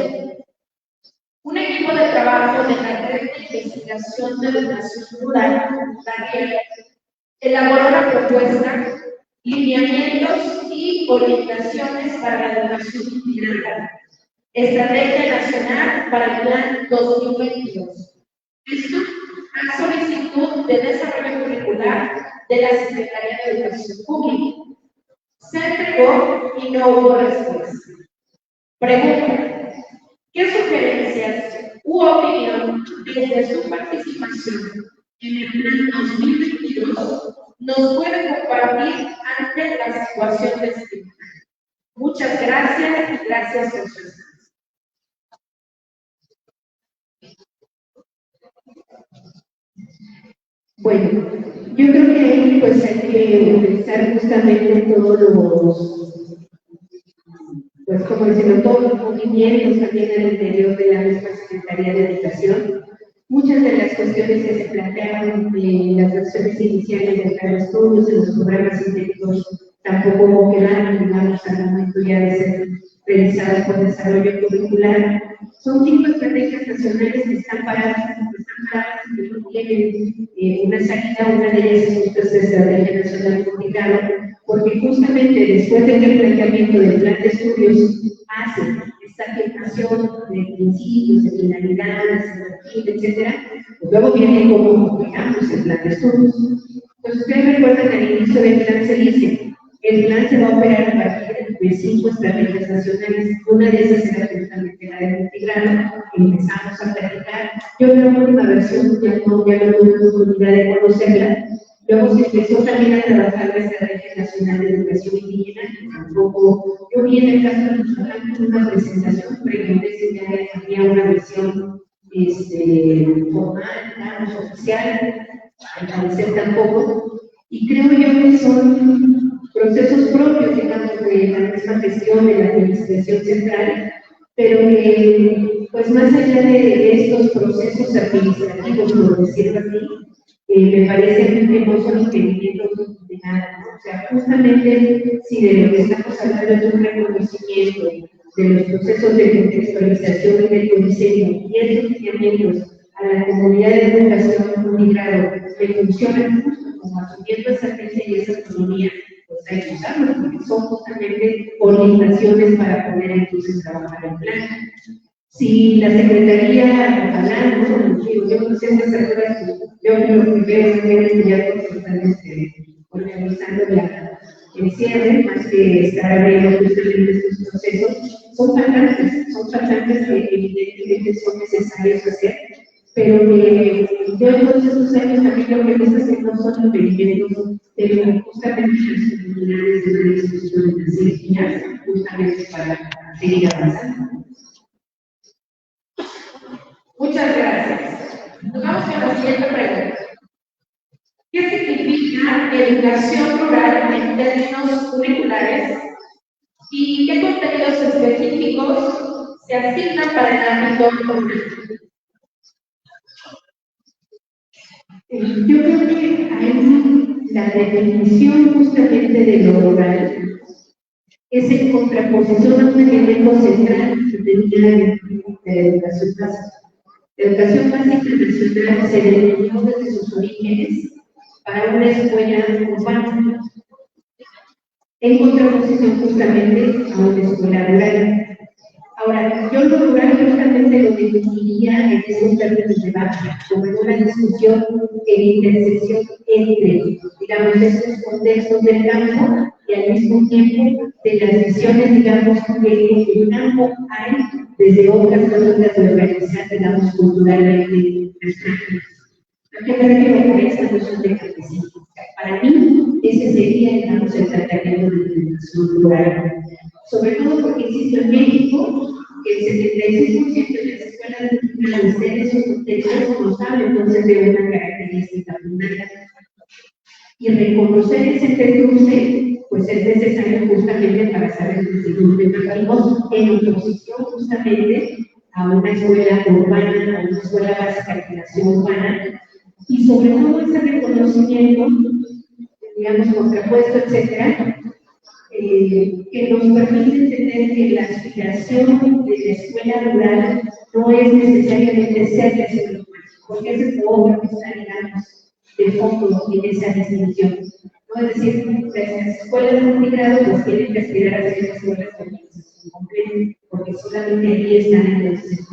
Un equipo de trabajo de la Red de Investigación de Educación Rural, RAED, elaboró la propuesta, lineamientos y orientaciones para la educación integral, Estrategia Nacional para el Plan 2022. Esto a solicitud de desarrollo curricular de la Secretaría de Educación Pública. Se entregó y no hubo respuesta. Pregunta: ¿qué sugerencias u opinión desde su participación en el Plan 2022 nos puede compartir ante la situación de este? Muchas gracias y gracias por su atención. Bueno, yo creo que ahí pues hay que utilizar justamente todos los, pues como decirlo, todos los movimientos también al interior de la misma Secretaría de Educación. Muchas de las cuestiones que se planteaban en las versiones iniciales del plan de estudios, en los programas sintéticos, tampoco quedaron, digamos, al momento ya de ser realizados por desarrollo curricular. Son 5 estrategias nacionales que están paradas y que no tienen una salida. Una de ellas es justo esta Estrategia Nacional Comunicada, porque justamente después de que el planteamiento del plan de estudios hace esta fijación de principios, de finalidades, etcétera, pues luego viene cómo aplicamos el plan de estudios. Entonces, ustedes recuerdan que al inicio del plan se dice: el plan se va a operar a partir de 5 estrategias nacionales. Una de esas era justamente la del integrado, que empezamos a platicar. Yo en la última versión ya no tuve oportunidad de conocerla. Luego se empezó también a trabajar la Estrategia Nacional de Educación Indígena, que tampoco, yo vi en el caso de Michoacán una presentación, pero en vez de que había una versión formal, digamos, oficial, al parecer tampoco. Y creo yo que son procesos propios, digamos, de la misma gestión de la administración central, pero que, pues más allá de estos procesos administrativos, por decirlo así, me parece que no son impedimentos de nada, ¿no? O sea, justamente si de lo que estamos hablando es un reconocimiento de los procesos de contextualización y de codiseño y esos lineamientos a la comunidad de educación migrado que funcionan justo como asumiendo esa agencia y esa autonomía, pues hay que usarlos, porque son justamente orientaciones para poder entonces trabajar en plan. Si la Secretaría, ojalá, ¿no? Yo no sé estas alturas, yo lo que veo es que ya están organizando el cierre, más que estar abriendo justamente estos procesos, son faltantes que evidentemente son necesarios hacer, pero que yo en todos estos años también lo que he visto es que no son impedimentos de justamente las comunidades de la discusión de las energías, justamente para seguir avanzando. Muchas gracias. Nos vamos con la siguiente pregunta. ¿Qué significa educación rural en términos curriculares y qué contenidos específicos se asignan para el ámbito rural? Yo creo que hay la definición justamente de lo rural es en contraposición a un elemento central que tenía la educación básica. La educación básica nacional se definió desde sus orígenes para una escuela urbana, en contraposición justamente a una escuela rural. Ahora, yo lo rural justamente lo definiría en esos términos de debate, como en una discusión en intersección entre, digamos, estos contextos del campo y al mismo tiempo de las visiones, digamos, que en el campo hay desde otras formas de organizar, digamos, culturalmente las prácticas. ¿A qué me refiero con esta noción de campesino? Para mí, ese sería, digamos, el tratamiento de integración rural. Sobre todo porque, insisto, en México, el 76% de las escuelas rurales de esos contextos no saben entonces de una característica fundamental. Y reconocer ese cruce, pues es necesario justamente para saber si nos mecanismos en oposición justamente a una escuela urbana, a una escuela básica de creación urbana, y sobre todo ese reconocimiento, digamos, contrapuesto, etcétera, que nos permite entender que la aspiración de la escuela rural no es necesariamente ser de ser humano, porque ese es otro que está, digamos, de fondo en esa distinción. ¿No? Es decir, las escuelas multigrado pues tienen que aspirar a ser escuelas de organización completa, porque solamente ahí están entonces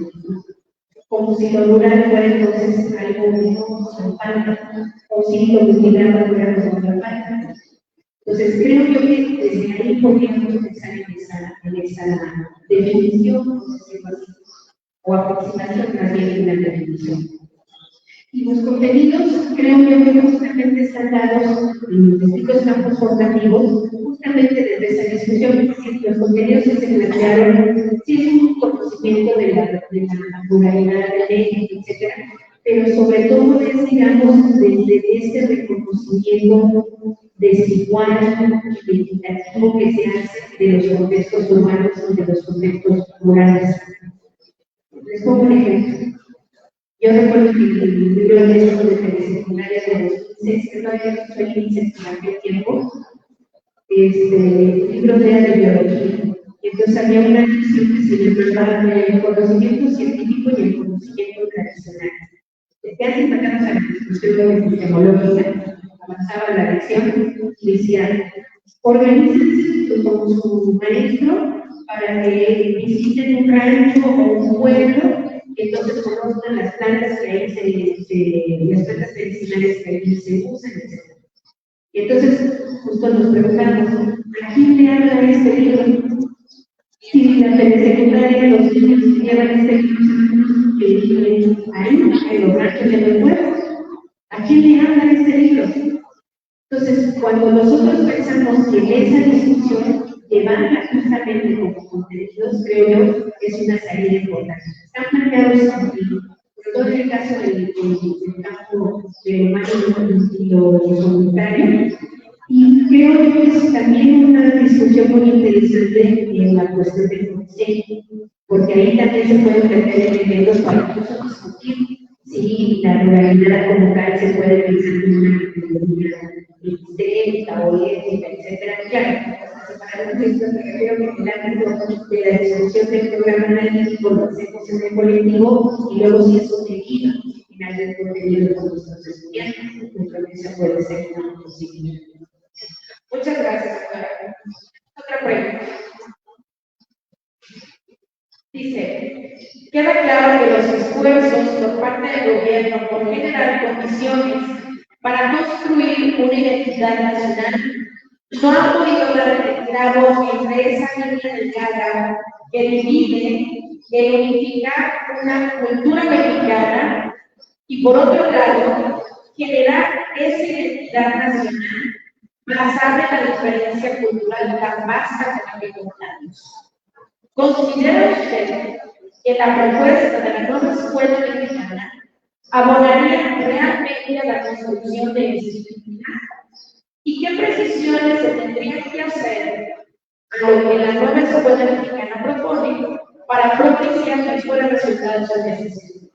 como si lo rural fuera entonces algo que no nos falta, o si lo multigrado fuera lo que nos falta. Entonces, creo yo que desde ahí podríamos pensar en esa definición, no sé si así, o aproximación más bien de una definición. Y los contenidos, creo yo que justamente están dados en los distintos campos formativos, justamente desde esa discusión. Los contenidos que se plantearon, sí es un conocimiento de la pluralidad de México, etcétera, pero sobre todo es, digamos, desde este reconocimiento desigual y equitativo que se hace de los contextos urbanos y de los contextos rurales. Les pongo un ejemplo. Yo recuerdo que el libro de telesecundaria de 2006, que todavía no soy licenciada en aquel tiempo, el libro era de biología. Y entonces había una división que se llamaba el conocimiento científico y el conocimiento tradicional. Desde antes pasamos a la discusión epistemológica, avanzaba la lección y decía, organícense con su maestro para que visiten un rancho o un pueblo, y entonces conozcan las plantas que ahí las plantas medicinales que ahí se usan, etc. Y entonces, justo nos preguntamos, ¿a quién le habla este libro? Si la telesecundaria, los niños que llevan este libro, que viven ahí, en los ranchos de los pueblos, ¿a quién le habla este libro? Entonces, cuando nosotros pensamos que esa discusión llevarla justamente como contenidos, creo yo, es una salida importante. Están planteados aquí, sobre todo en el caso del campo de humano y lo comunitario, y creo que es también una discusión muy interesante en la cuestión del consejo, porque ahí también se pueden meter elementos para incluso discutir si la ruralidad como tal se puede pensar en una categoría estética o ética, etcétera. Claro, para me refiero que en el ámbito de la discusión del programa analítico lo hacemos en el colectivo y luego si eso se guía al final del contenido con nuestros estudiantes, creo que esa puede ser una posibilidad. Muchas gracias, señora. Otra pregunta. Dice, queda claro que los esfuerzos por parte del gobierno por generar condiciones para construir una identidad nacional no han podido dar claro entre esa línea delgada que divide el unificar una cultura mexicana y por otro lado generar esa identidad nacional basada en la diferencia cultural tan vasta con la que contamos. ¿Considera usted que la propuesta de la nueva escuela mexicana abonaría realmente a la construcción de disciplina? ¿Y qué precisiones se tendrían que hacer a lo que la nueva escuela mexicana propone para propiciar mejores resultados al necesitado?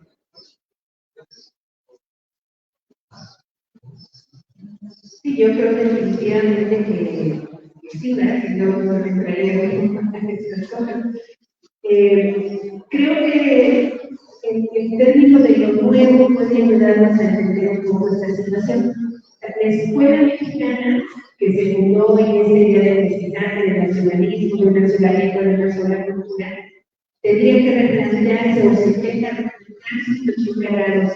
Sí, yo creo definitivamente que sí, ¿verdad? Que no me traería estas cosas. Creo que en términos de lo nuevo puede ayudarnos a entender un poco esta situación. escuela mexicana que se fundó en ese día del estudiante, del nacionalismo, del nacionalismo, de una sola cultura, tendría que replantearse o se intenta replantearse los 80 grados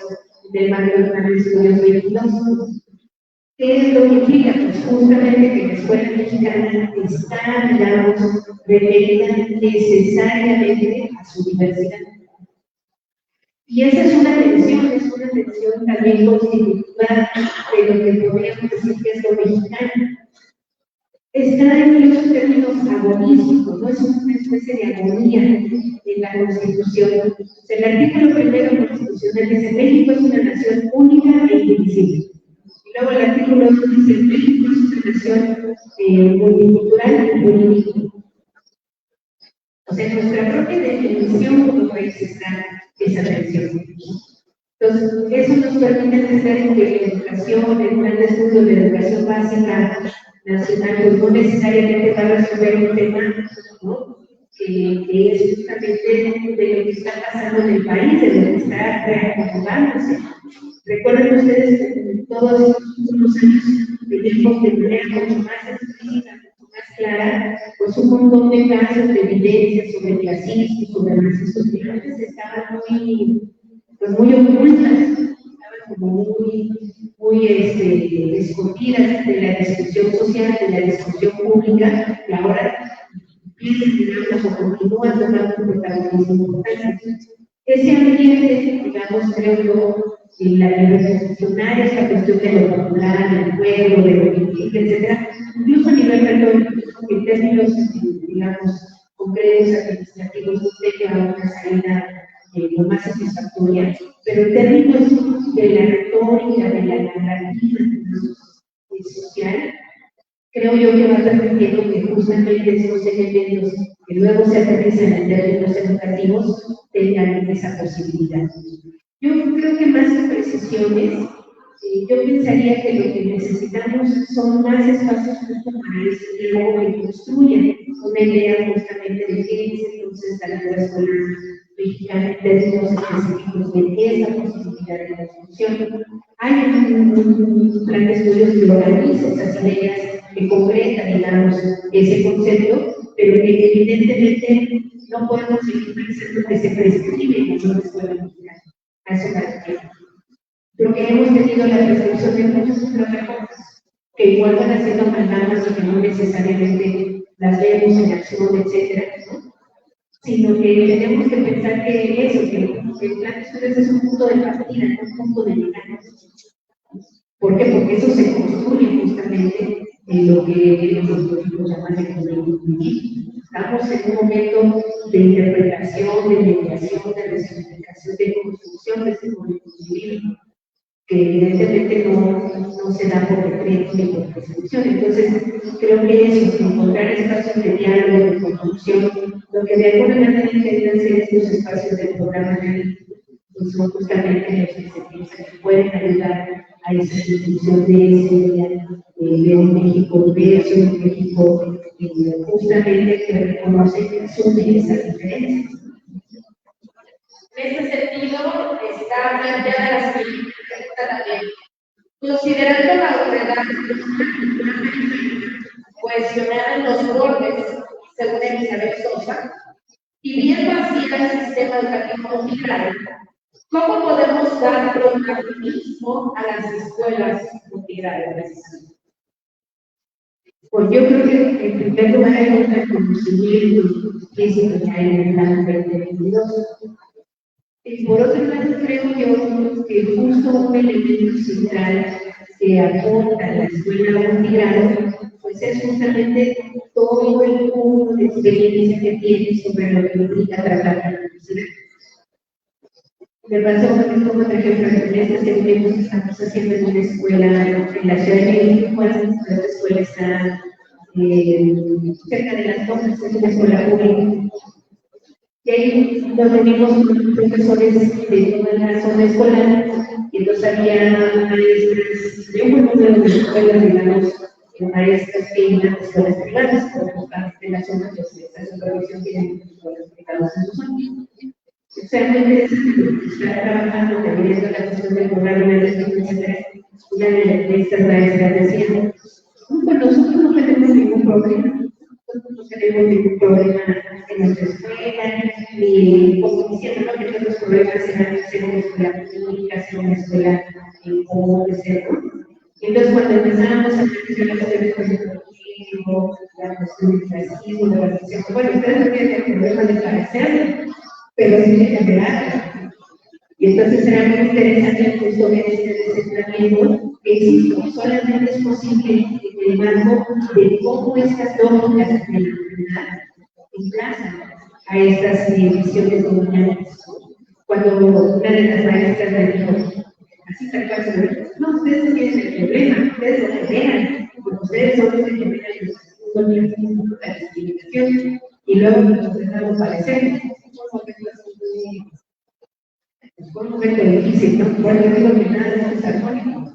del marco de plan de estudios filosóficos. ¿Qué es lo que implica? Pues justamente que la escuela mexicana está, digamos, referida necesariamente a su diversidad. Y esa es una tensión también constitutiva de lo que podríamos decir que es lo mexicano. Está en los términos agonísticos, ¿no? Es una especie de agonía en la Constitución. El artículo primero constitucional dice: México es una nación única e indivisible. Y luego el artículo 2 dice: México es una nación multicultural y política. O sea, en nuestra propia definición como país está esa tensión. Entonces, eso nos permite entender que la educación, el plan de estudio de la educación básica nacional, pues no necesariamente va a resolver un tema, ¿no? que es justamente de lo que está pasando en el país, de lo que está reacomodándose. Recuerden ustedes que todos los años tenemos de manera mucho más explícita, mucho más clara, pues un montón de casos de evidencias sobre clasismo, sobre racismo, que antes estaban muy ocultas, estaban como muy escondidas de la discusión social, de la discusión pública, y ahora digamos, o continúan tomando un protagonismo importante. Ese ambiente, digamos, creo yo, la revolucionaria, esta cuestión de lo popular, del pueblo, de lo indígena, etcétera, incluso a nivel retórico, en términos, digamos, concretos, administrativos, usted lleva una salida lo más satisfactoria, pero en términos de la retórica, de la narrativa social, creo yo que va permitiendo que justamente esos elementos que luego se aterrizan en términos educativos tengan esa posibilidad. Yo creo que más que precisiones, yo pensaría que lo que necesitamos son más espacios justo para ese diálogo que construyan una idea justamente de qué es entonces la nueva escuela mexicana en términos específicos de esa posibilidad de construcción. Hay un plan de estudios que organiza esas ideas, que concreta, digamos, ese concepto, pero que evidentemente no podemos seguir pensando que se prescribe en la escuela mexicana. A eso me refiero. Porque hemos tenido la prescripción de muchas otras cosas que igual van haciendo amalgamas y que no necesariamente las vemos en acción, etcétera, ¿no? Sino que tenemos que pensar que eso, que el plan de estudios es un punto de partida, no un punto de llegada. ¿Por qué? Porque eso se construye justamente en lo que los políticos llaman economía. Estamos en un momento de interpretación, de mediación, de resignificación, de construcción de este movimiento civil, que evidentemente no se da por decreto ni por resolución. Entonces, creo que eso, encontrar espacios de diálogo, de construcción, lo que de alguna manera tienen que hacer estos espacios del programa de pues son justamente los que se piensa que pueden ayudar a esa institución de ese día de un México diverso, un México justamente que reconoce que asume esas diferencias. En este sentido, está planteada la siguiente pregunta también. Considerando la obredad cohesionada en los bordes, según Elizabeth Sosa, y viendo así el sistema educativo integral, ¿cómo podemos dar protagonismo a las escuelas integrales? Pues yo creo que en primer lugar hay un reconocimiento que se ya en el plan 2022. Y por otro lado, creo yo que justo un elemento central que aporta la escuela integral, pues es justamente todo el mundo de experiencia que tiene sobre lo que implica tratar la universidad. Me pasó como por ejemplo, en este segmento que estamos haciendo en una escuela en la Ciudad de México, la escuela está cerca de las Lomas, es una escuela pública. Y ahí nos reunimos con profesores de toda la zona escolar, y entonces había maestras de un buen número de escuelas, digamos, maestras que iban a escuelas privadas, por parte de la zona, pues esta supervisión tiene escuelas privadas en su zona. O sea, muy interesante estar trabajando, teniendo la cuestión del programa de etcétera, una de estas maestras decía, pues nosotros no tenemos ningún problema. Nosotros no tenemos ningún problema en nuestra escuela, ni como diciendo que todos los problemas eran en una escuela pública, en una escuela común de ser. Entonces, cuando empezábamos a platicar las cuestiones político, la cuestión del racismo, de la cuestión, bueno, ustedes no tienen el problema de parecerlo, pero sí de generarlo. Y entonces era muy interesante justo ver este descentramiento que insisto, solamente es posible en el marco de cómo estas lógicas de la comunidad emplazan a estas visiones dominantes. Cuando una de las maestras me dijo, así tal cual se me dijo, no, ustedes no tienen el problema, ustedes lo generan, porque ustedes son los que generan la discriminación, y luego nos dejamos parecer. Fue un momento difícil, ¿no? Bueno, yo digo que nada de esto es armónico,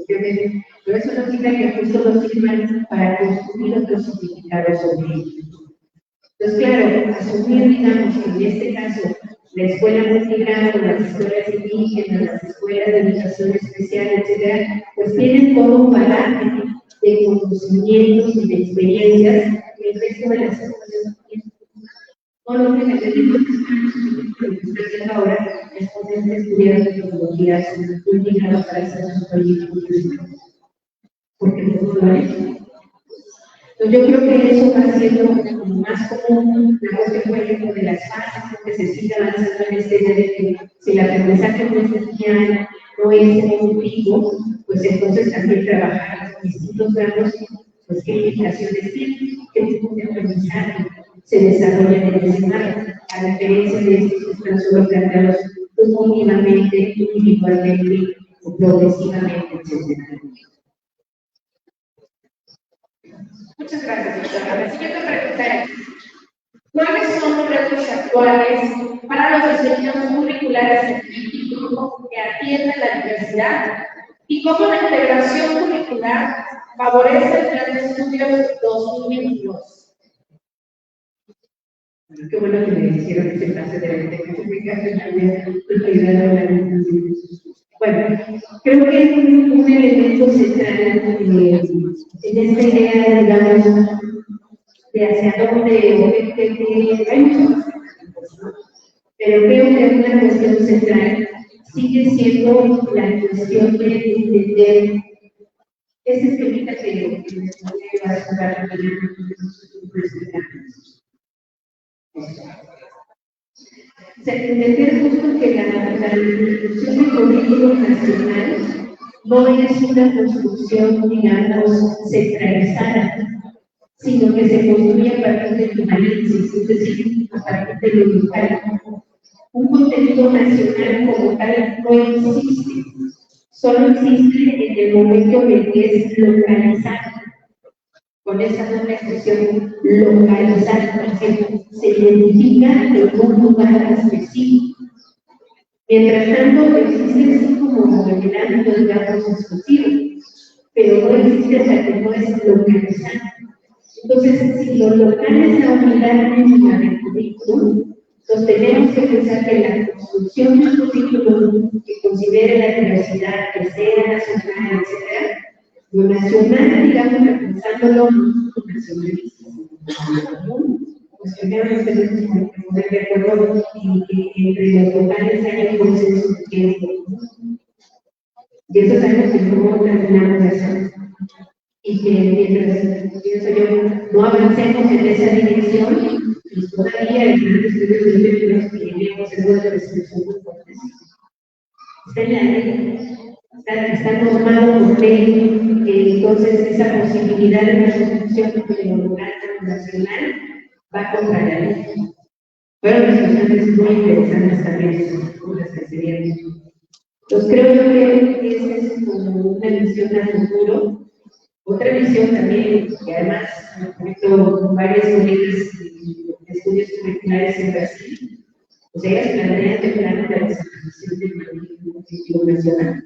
pero eso no significa que justo nos sirvan para construir otros significados sobre ello. Entonces, claro, asumir, digamos, que en este caso, la escuela multigrado, las escuelas indígenas, las escuelas de educación especial, etcétera, pues tienen todo un bagaje de conocimientos y de experiencias que el resto de las escuelas no tienen. No lo que necesitamos que está haciendo ahora es poder estudiar metodologías multigrado para hacer sus proyectos, porque no lo ha hecho. Entonces, yo creo que eso va siendo más común la cuestión, por ejemplo, de las fases, que se sigue avanzando en esta idea de que si el aprendizaje no es lineal, no es evolutivo, pues entonces también trabajar en distintos grados, pues qué implicaciones tiene, qué tipo de aprendizaje se desarrolla en el escenario, a diferencia de estos que están solo planteados pues, mínimamente, individualmente o progresivamente, etc. Muchas gracias, doctora. La siguiente pregunta es, ¿cuáles son los retos actuales para los diseños curriculares en México que atienden la diversidad y cómo la integración curricular favorece el plan de estudios 2022? Qué bueno que me hicieron ese pase de la integración. Bueno, creo que es un elemento central en esta idea, digamos, de hacia dónde hay muchas cosas, pero creo que una cuestión central sigue siendo la cuestión de entender ese esquemita que les voy a ayudar a entender justo que la construcción del currículo nacional no es una construcción, digamos, centralizada, sino que se construye a partir del análisis, es decir, a partir de lo local. Un contenido nacional como tal no existe, solo existe en el momento en el que es localizado. Con esa nueva expresión localizar, por ejemplo, se identifica en un lugar específico. Mientras tanto, existe así como en el ámbito de datos exclusivos, pero no existe hasta que no es localizado. Entonces, si lo local es la unidad misma del currículum, entonces tenemos que pensar que la construcción del currículum que considere la diversidad, que sea nacional, etc., lo nacional, digamos, pensándolo nacionalista, pues primero tenemos que poner de acuerdo y entre los locales haya un consenso de qué es lo común. Y eso es algo que no terminamos de hacer. Y que mientras, pienso yo, no avancemos en esa dirección, pues todavía el plan de estudios de libros que lleguemos en una restricción muy fuerte. Está en la ley. Está normado por ley, entonces esa posibilidad de una construcción de lo local nacional va contra la ley. Fueron discusiones muy interesantes también, las que se dieron. Entonces creo yo que esa es como una visión a futuro. Otra visión también, que además, por ejemplo, varias colegas de estudios curriculares en Brasil, pues ellas plantean de plano la desaparición del currículo nacional,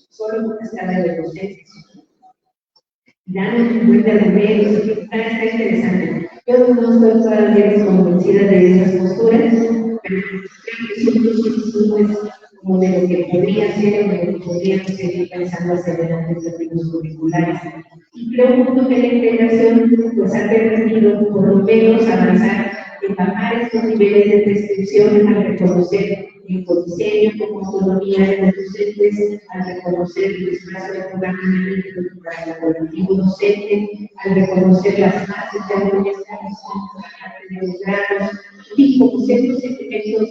solo una escala de docentes. Dan un buen de remedios, está interesante. Yo no estoy todavía convencida de esas posturas, pero creo que sí es como de lo que podría ser o de lo que podríamos seguir pensando hacia adelante en términos curriculares. Y creo que la integración pues, ha permitido por lo menos avanzar en bajar estos niveles de prescripción al reconocer el codiseño como autonomía de los docentes, al reconocer el espacio de programa analítico para el colectivo docente, al reconocer las bases de organización de los grados y como ciertos elementos,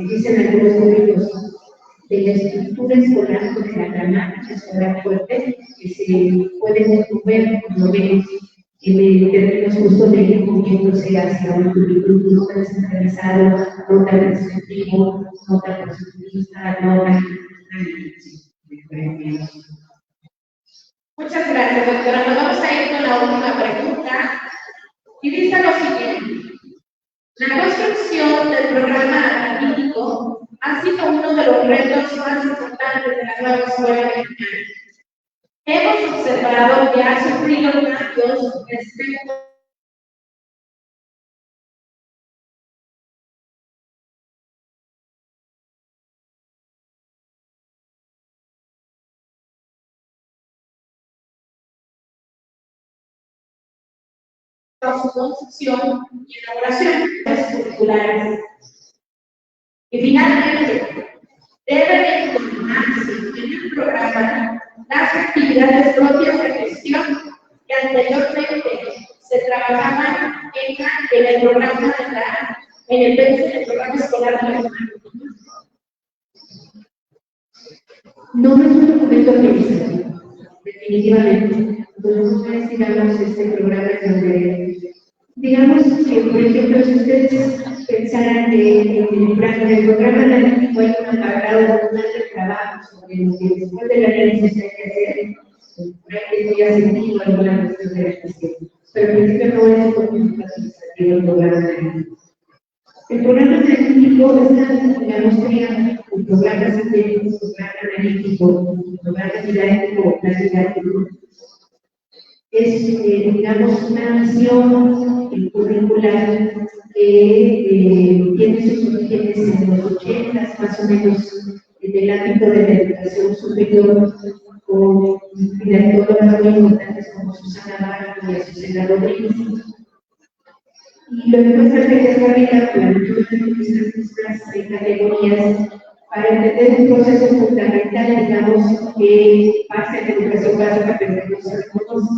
dicen algunos gobiernos, de la estructura escolar, de la gramática escolar fuerte, que se pueden mover por lo menos en términos justo de ir moviéndose hacia un currículum no tan descentralizado, no tan restrictivo, no tan positivista, no tan... Muchas gracias, doctora. Nos vamos a ir con la última pregunta. Y dice lo siguiente. La construcción del programa analítico ha sido uno de los retos más importantes de la nueva escuela mexicana. Hemos observado que ha sufrido cambios respecto a su construcción y elaboración de curriculares. Y finalmente, debe informarse en el programa las actividades propias de gestión que anteriormente se trabajaban en el programa en el programa escolar de la No es un documento organizativo, definitivamente. No es, digamos, este programa donde, digamos que, por ejemplo, si ustedes pensaran que en el programa analítico hay un apartado de trabajo sobre lo que después del análisis hay que hacer, que ya sentido alguna cuestión de la gestión. Pero en principio no es un documento administrativo el programa analítico. El programa analítico está, digamos, crea un programa satélite, un programa analítico, un programa didáctico o plan didáctico. Es, digamos, una misión curricular que tiene sus orígenes en los 80, más o menos, en el ámbito de la educación superior, con directoras muy importantes como Susana Barco y Azucena Rodríguez. Y lo que pasa es que desarrolla nuestras categorías para entender un proceso fundamental, digamos, que pasa en la educación básica, pero que no se reconoce,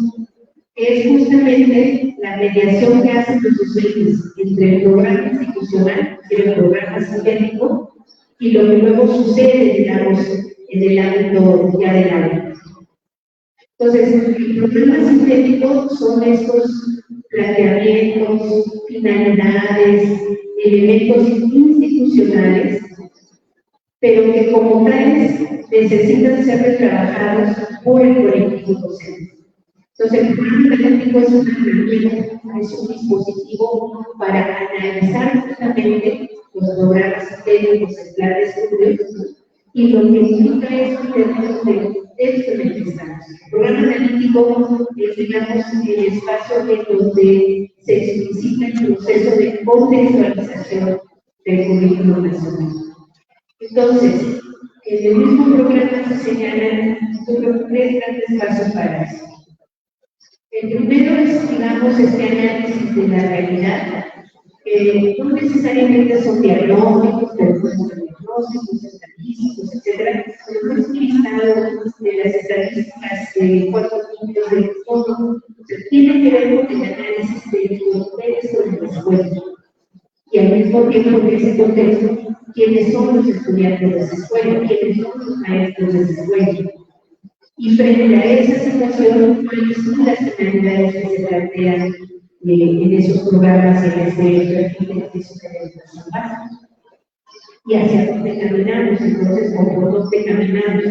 que es justamente la mediación que hacen los docentes entre el programa institucional y el programa sistémico y lo que luego sucede, digamos, en el ámbito ya del aula. Entonces, el programa sistémico son estos planteamientos, finalidades, elementos institucionales, pero que como tales necesitan ser retrabajados por el colectivo docente. Entonces, el programa analítico es una herramienta, es un dispositivo para analizar justamente los programas sistémicos, el plan de estudios, y lo que implica es en términos de texto en el que estamos. El programa analítico es, digamos, el espacio en donde se explicita el proceso de contextualización del currículo nacional. Entonces, en el mismo programa se señalan tres grandes pasos para eso. El primero es, digamos, este análisis de la realidad. No necesariamente son diagnósticos, pero son diagnósticos, estadísticos, etc. Pero no es un listado de las estadísticas de 4 puntos de todo. Tiene que ver con el análisis del contexto de la escuela. Y al mismo tiempo, en ese contexto, quiénes son los estudiantes de esa escuela, quiénes son los maestros de esa escuela. Y frente a esa situación, ¿cuáles son las finalidades que se plantean en esos programas, en este perfil de acceso a la educación básica? Y hacia dónde caminamos, entonces, o por dónde caminamos.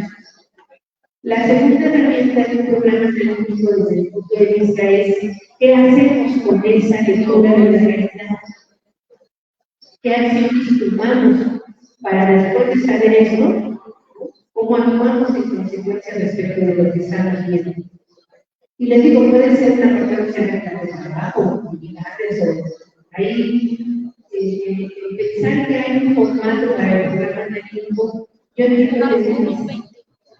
La segunda herramienta de un programa analítico desde el punto de vista es qué hacemos con esa lectura de la realidad. ¿Qué acciones tomamos para después de saber esto? ¿Cómo actuamos en consecuencia respecto de lo que estamos viendo? Y les digo, puede ser una protección de trabajo, actividades, o ahí pensar que hay un formato para el programa analítico Yo entiendo que es difícil,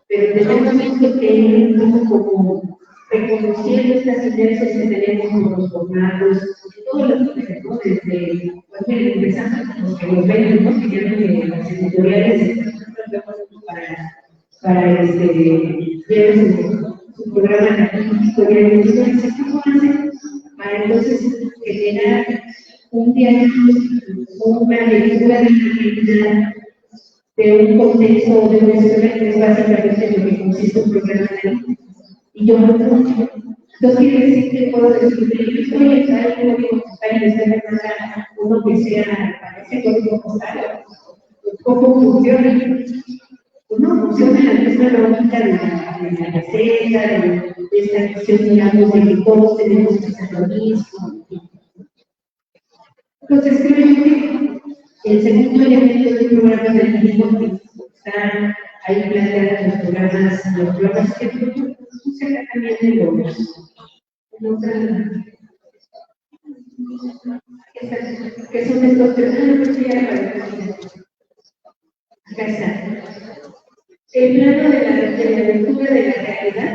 pero tenemos que ir como reconociendo estas inercias que tenemos con los formatos, todos los proyectos, desde, bueno, empezando con que los medios, ¿no? Que tienen las editoriales para ver su programa analítico y entonces, ¿cómo hacen para entonces generar un diagnóstico o una lectura de la realidad de un contexto de una escuela que es básicamente lo que consiste un programa analítico? Y yo no puedo. Entonces quiere decir que puedo decir que yo estoy en tal código postal y usted me manda uno que sea para ese código postal. ¿Cómo funciona? Pues no funciona la misma lógica de la receta, de esta cuestión, digamos, de que todos tenemos que hacer lo mismo. Entonces creo que el segundo elemento del programa del mismo que está ahí planteado los programas que funciona también de que son estos acá está. El plano de la lectura de la realidad,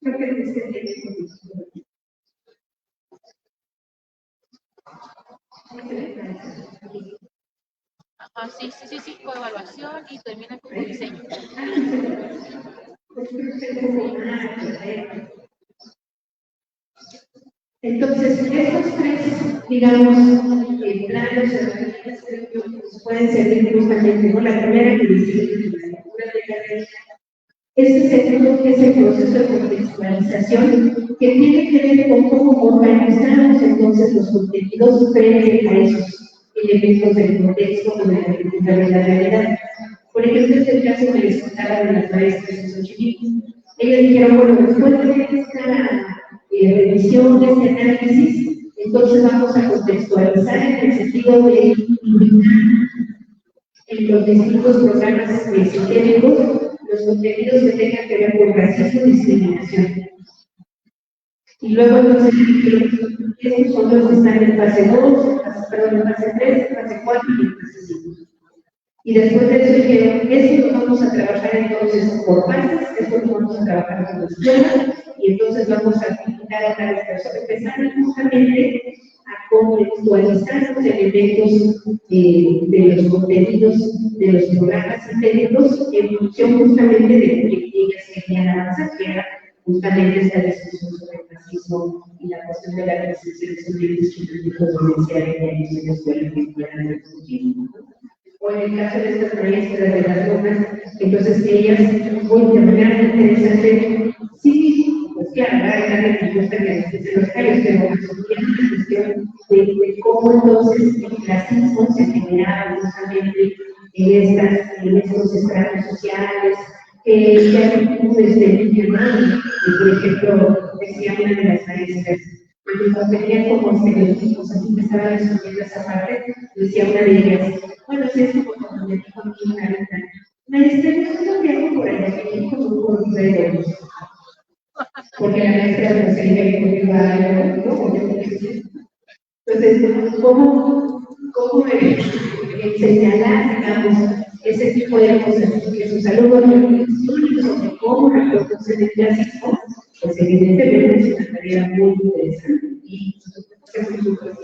creo que es este texto. Ajá, sí, coevaluación y termina con diseño. Entonces, estos tres, digamos, planos, herramientas, creo que pueden servir justamente, ¿no? La primera que decimos, la lectura de la realidad. Este segundo es el proceso de contextualización que tiene que ver con cómo organizamos entonces los contenidos frente a esos elementos del contexto o de la realidad. Por ejemplo, este es el caso que les contaba de las maestras en Xochimilco. Ellas dijeron, bueno, después de esta revisión, de este análisis, entonces vamos a contextualizar en el sentido de ubicar en los distintos programas sistémicos los contenidos que tengan que ver con racismo y discriminación. Y luego entonces estos son los que están en fase 2, en fase 3, fase 4 y en fase 5. Y después de eso dijeron, esto lo vamos a trabajar entonces por fases, esto lo vamos a trabajar con la escuela, y entonces vamos a aplicar a cada persona, empezando justamente a contextualizar los elementos de los contenidos de los programas sistémicos en función justamente de lo que ellas querían avanzar, que era justamente esta discusión sobre el racismo y la cuestión de la presencia de estudiantes chiquitos domenciales en la escuela que fueran discutidos. O en el caso de estas maestras de las lomas, entonces ellas muy interesante, sí, pues claro, hay una respuesta que se los callos, pero tiene una cuestión de cómo entonces el racismo se generaba justamente en estos estratos sociales, que ya no desde el por ejemplo, decía una de las maestras, cuando tenían como estereotipos, así que estaba resolviendo esa parte, decía una de ellas, bueno, si es como cuando me dijo a mí una vez, maestra, yo creo que hago por allá, que dijo un poco de porque la maestra no se iba a ir ¿no? Entonces, ¿cómo señalar, digamos, ese tipo de cosas que sus alumnos reflexionen sobre cómo reproducen el clasismo? Pues evidentemente es una tarea muy interesante y es muy importante.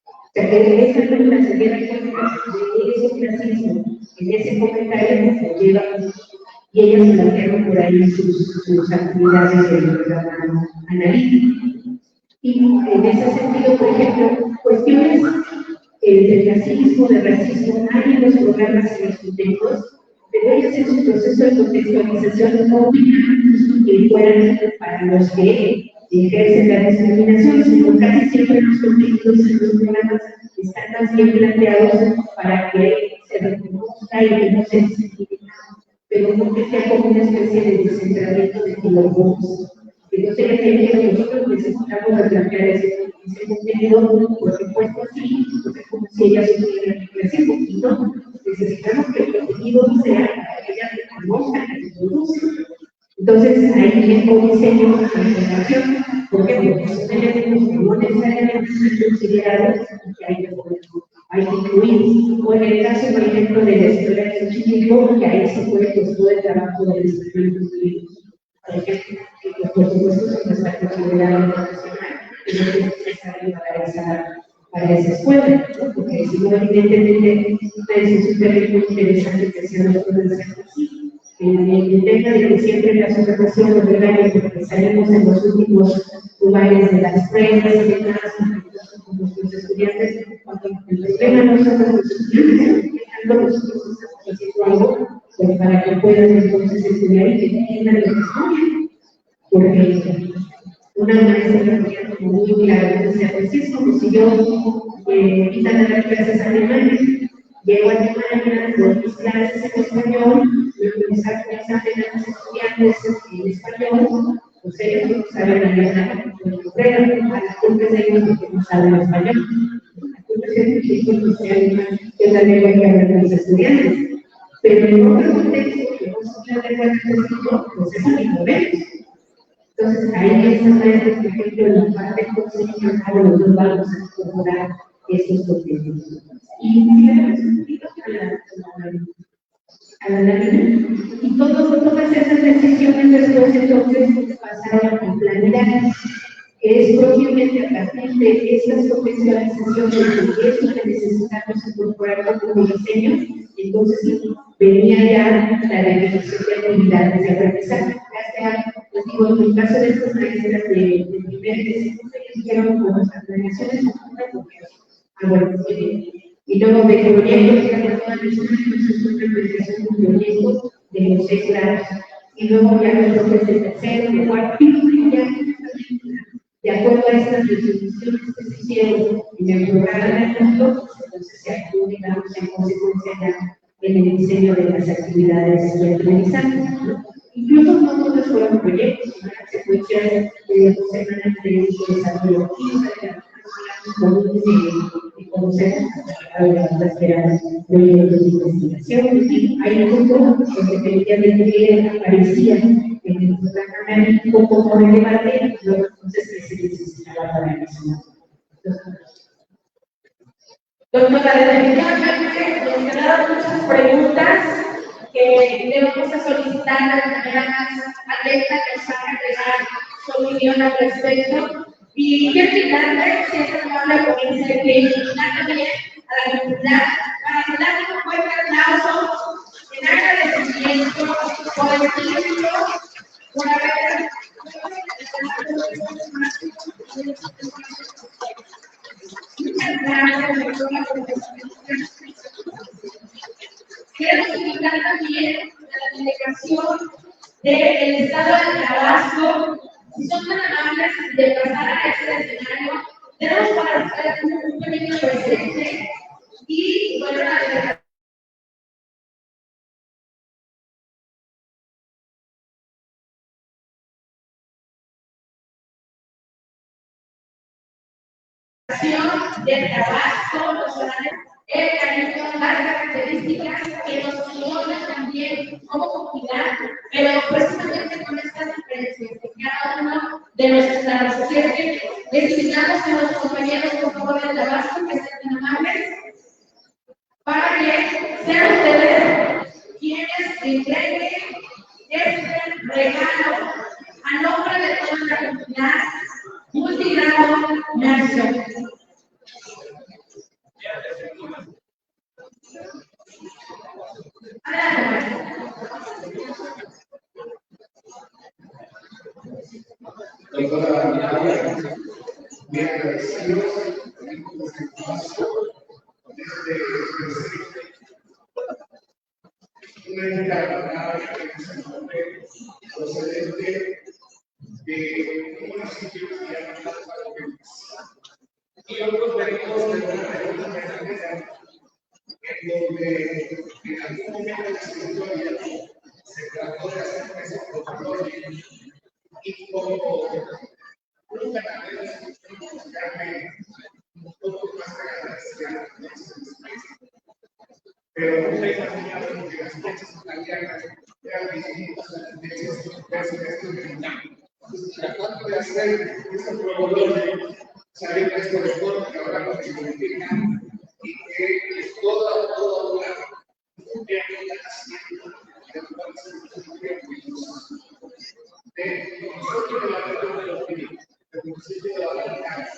O sea, que esa pregunta se diera cuenta de ese clasismo, en ese comentario que se lleva, y ellas plantearon por ahí sus actividades del programa analítico. Y en ese sentido, por ejemplo, cuestiones de clasismo, de racismo, hay en los programas y los contextos, pero ellos en su proceso de contextualización no opinan que fueran para los que ejercen la discriminación, sino casi siempre los contenidos en los programas están más bien planteados para que se reconozca y que no se discrimine, pero no que sea como una especie de descentramiento de los grupos. Entonces, nosotros necesitamos replantear ese contenido, por supuesto, sí, es como si ellas estuvieran creciendo, y no, necesitamos que el contenido sea para que ellas reconozcan y se producen. Entonces, ahí viene un diseño de información, porque son elementos que no necesariamente son considerados y que hay que poder hay que incluir. O en el caso, por ejemplo, de la escuela de Xochimilco, que ahí se puede todo el trabajo de los estudiantes bilingües. Por ejemplo, que por supuesto es nuestra posibilidad profesional, y no es necesario para esa escuela, ¿no? Porque si no, evidentemente, es súper interesante que sean los profesores así. El tema de que siempre las asociaciones de radio, porque salimos en los últimos lugares de las pruebas y demás, con nuestros estudiantes, cuando el problema no son los estudiantes, nosotros estamos haciendo algo pues, para que puedan entonces estudiar y que entiendan lo que estudian. Porque una maestra me como muy claro, o sea, pues es como si yo quitan a las clases alemanas, llego a Alemania, doy mis clases en español, y empezar a examen a los estudiantes en español, pues ellos no saben alemán, pero a las culpas de ellos porque no saben español. La culpa es que no sé alemán, que es la lengua que hablan los estudiantes. Pero en otro contexto, que no son la lengua que estudian, pues es un problema. Entonces, ahí esas maestras, por ejemplo, en la parte conceptual, nosotros vamos a incorporar estos contenidos. Y fíjate un poquito a la lámina. Y todas esas decisiones después entonces pasaron a planear, que es propiamente a partir de estas contextualizaciones de eso que necesitamos incorporar como diseño, entonces venía ya la definición de actividades de aprendizaje. Les digo, en el caso de estas maestras de primer y de segundo, ellos dijeron con las planeaciones y luego de proyectos que han todas las una implementación de un proyecto de los 6 grados. Y luego ya los profes de tercero, de cuarto, y ya de acuerdo a estas definiciones que se hicieron en el programa de curso, entonces se actuó, digamos, en consecuencia ya en el diseño de las actividades de aprendizaje. Incluso no todos fueron proyectos, una secuencia de 2 semanas de desarrollo y conocer las proyectos de investigación. Hay un punto que efectivamente aparecía en el programa analítico como de debate, y luego entonces que se necesitaba para eso. Doctora, definitivamente nos quedaron muchas preguntas que le vamos a solicitar de la manera más atenta que nos haga llegar su opinión al respecto. Y quiero invitarle, si es amable, comience a invitar también a la comunidad para que darle un fuerte aplauso en agradecimiento por el título, por haber. Muchas gracias, doctora, por quiero invitar también a la delegación del Estado de Tabasco, si son tan amables de pasar a este escenario, tenemos para ustedes un pequeño presente y bueno, la delegación. Del Tabasco, los horarios, el cariño, las características que nos funcionan también como comunidad, pero precisamente con estas diferencias de cada uno de los estados. Así es que les invitamos a los compañeros, por favor, del Tabasco, que sean tan amables, para que sean ustedes quienes entreguen este regalo a nombre de toda la comunidad multigrado nacional. Doctora María, bien agradecidos una encargada que se encuentre procedente de un municipio que se llama Tlaxcala. Y otros venimos de una reunión en donde en algún momento de la historia se trató de hacer ese protocolo y como un canal un poco más pero no se imaginaba que las fechas italianas eran distintas a las fechas de tratando de hacer este protocolo, saber que es protocolo que ahora no se significa y que nosotros la lectura de los libros, el principio de la lectura,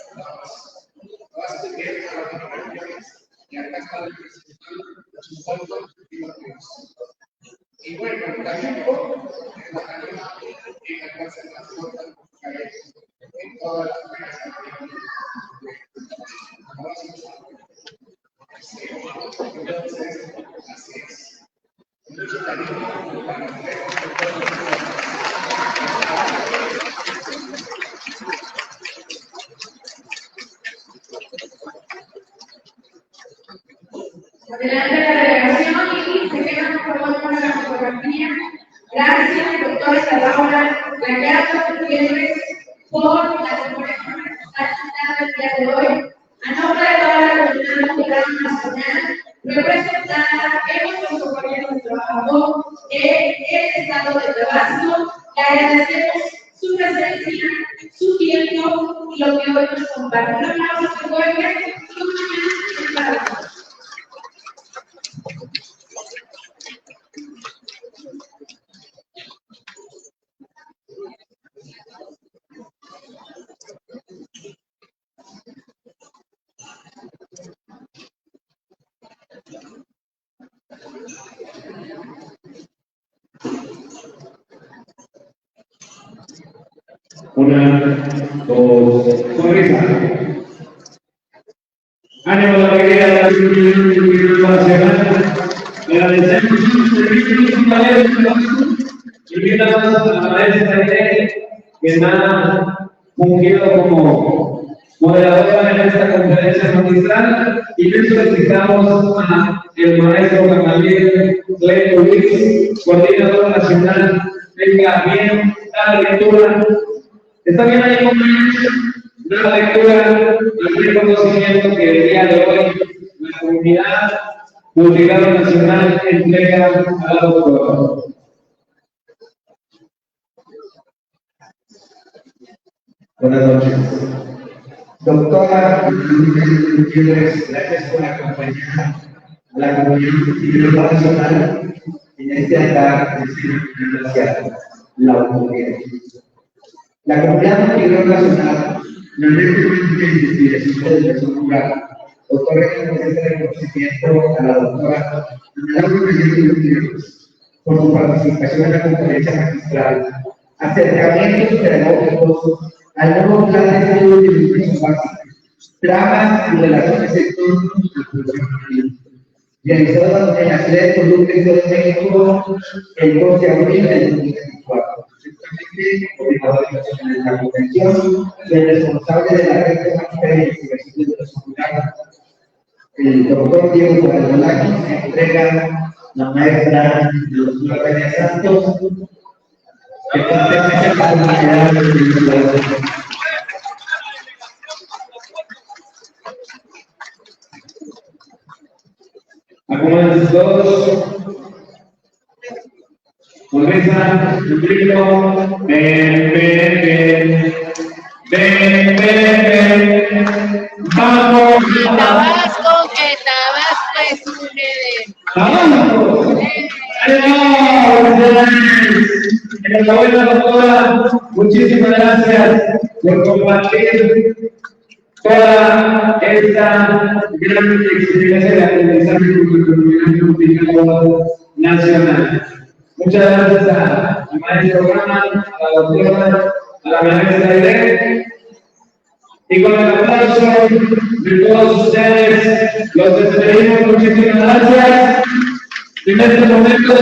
basta que a las generaciones y acá está representando sus valores y los pies. Y bueno, también en la cadena en la cual se transportan en todas las entonces, así es. Mucho cariño para ustedes. Adelante la delegación y se quedan por favor con la fotografía. Gracias, doctora Laura Gallardo Gutiérrez, por la conferencia el día de hoy. A nombre de toda la comunidad judicial nacional, representada en nuestro gobierno trabajador, el estado de Tabasco, le agradecemos su presencia, su tiempo y lo que hoy nos comparte. Un aplauso fuerte y un mañana para todos. Una, dos, sonrisa. Ánimo, la alegría de la nacional. Agradecemos sus servicios y invitamos a la maestra Irene, que ha fungido como moderadora en esta conferencia magistral, y solicitamos al maestro Gamaliel Leto Luis, coordinador nacional, venga bien la lectura. Está bien ahí con la lectura, el reconocimiento que el día de hoy la comunidad Multicado Nacional entrega a la doctora. Buenas noches. Doctora Gutiérrez, gracias por acompañar a la comunidad nacional en este andar hacia la autoridad. La comunidad nacional no es dirección de educación rural. Otorga este reconocimiento a la doctora por su participación en la conferencia magistral, acercamientos pedagógicos al nuevo plan de estudio de educación básica, tramas y relaciones sectoriales de producción juvenil, realizado en la sede de Toluca, de México, el 12 de abril del 2024. Coordinador de la convención, el responsable de la red de magistral y investigación de educación rural, el doctor Diego Guadalajara, se entrega la maestra doctora René Santos, que pertenece a la comunidad de Acomoden todos. Sonrisa, un grito. Ven, ven, ven. Ven, ven, ven. Vamos. Que Tabasco es un líder. ¡Vamos! Enhorabuena, doctora. Muchísimas gracias por compartir toda esta gran experiencia de aprendizaje multidisciplinario nacional. Muchas gracias al maestro Gama, a la doctora, a la maestra Irene. Y con el aplauso de todos ustedes, los despedimos. Muchísimas gracias. En este momento,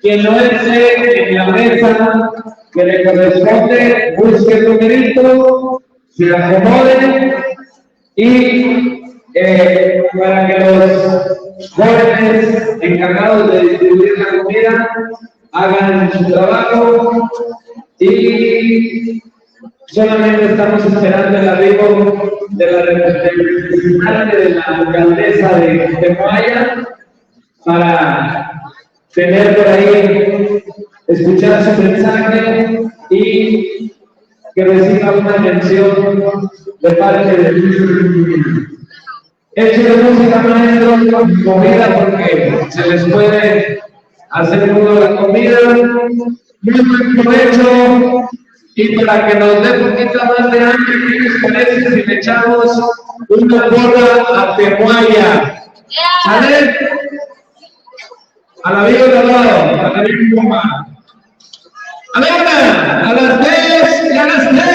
quien no esté en la mesa que le corresponde, busque el numerito, se acomode y para que los jóvenes encargados de distribuir la comida hagan su trabajo. Y solamente estamos esperando el arribo de la representante de la alcaldesa de Moaya para tener por ahí, escuchar su mensaje y que reciba una mención de parte del ministro. Hecho de música, maestro, comida, porque se les puede hacer uno la comida. muy buen provecho. Y para que nos dé un poquito más de hambre, ¿qué les parece si le echamos una porra a Temuaya? ¿Sale? A la vida de lado, a la vida de Puma. A la 1, a las 3 y a las 3.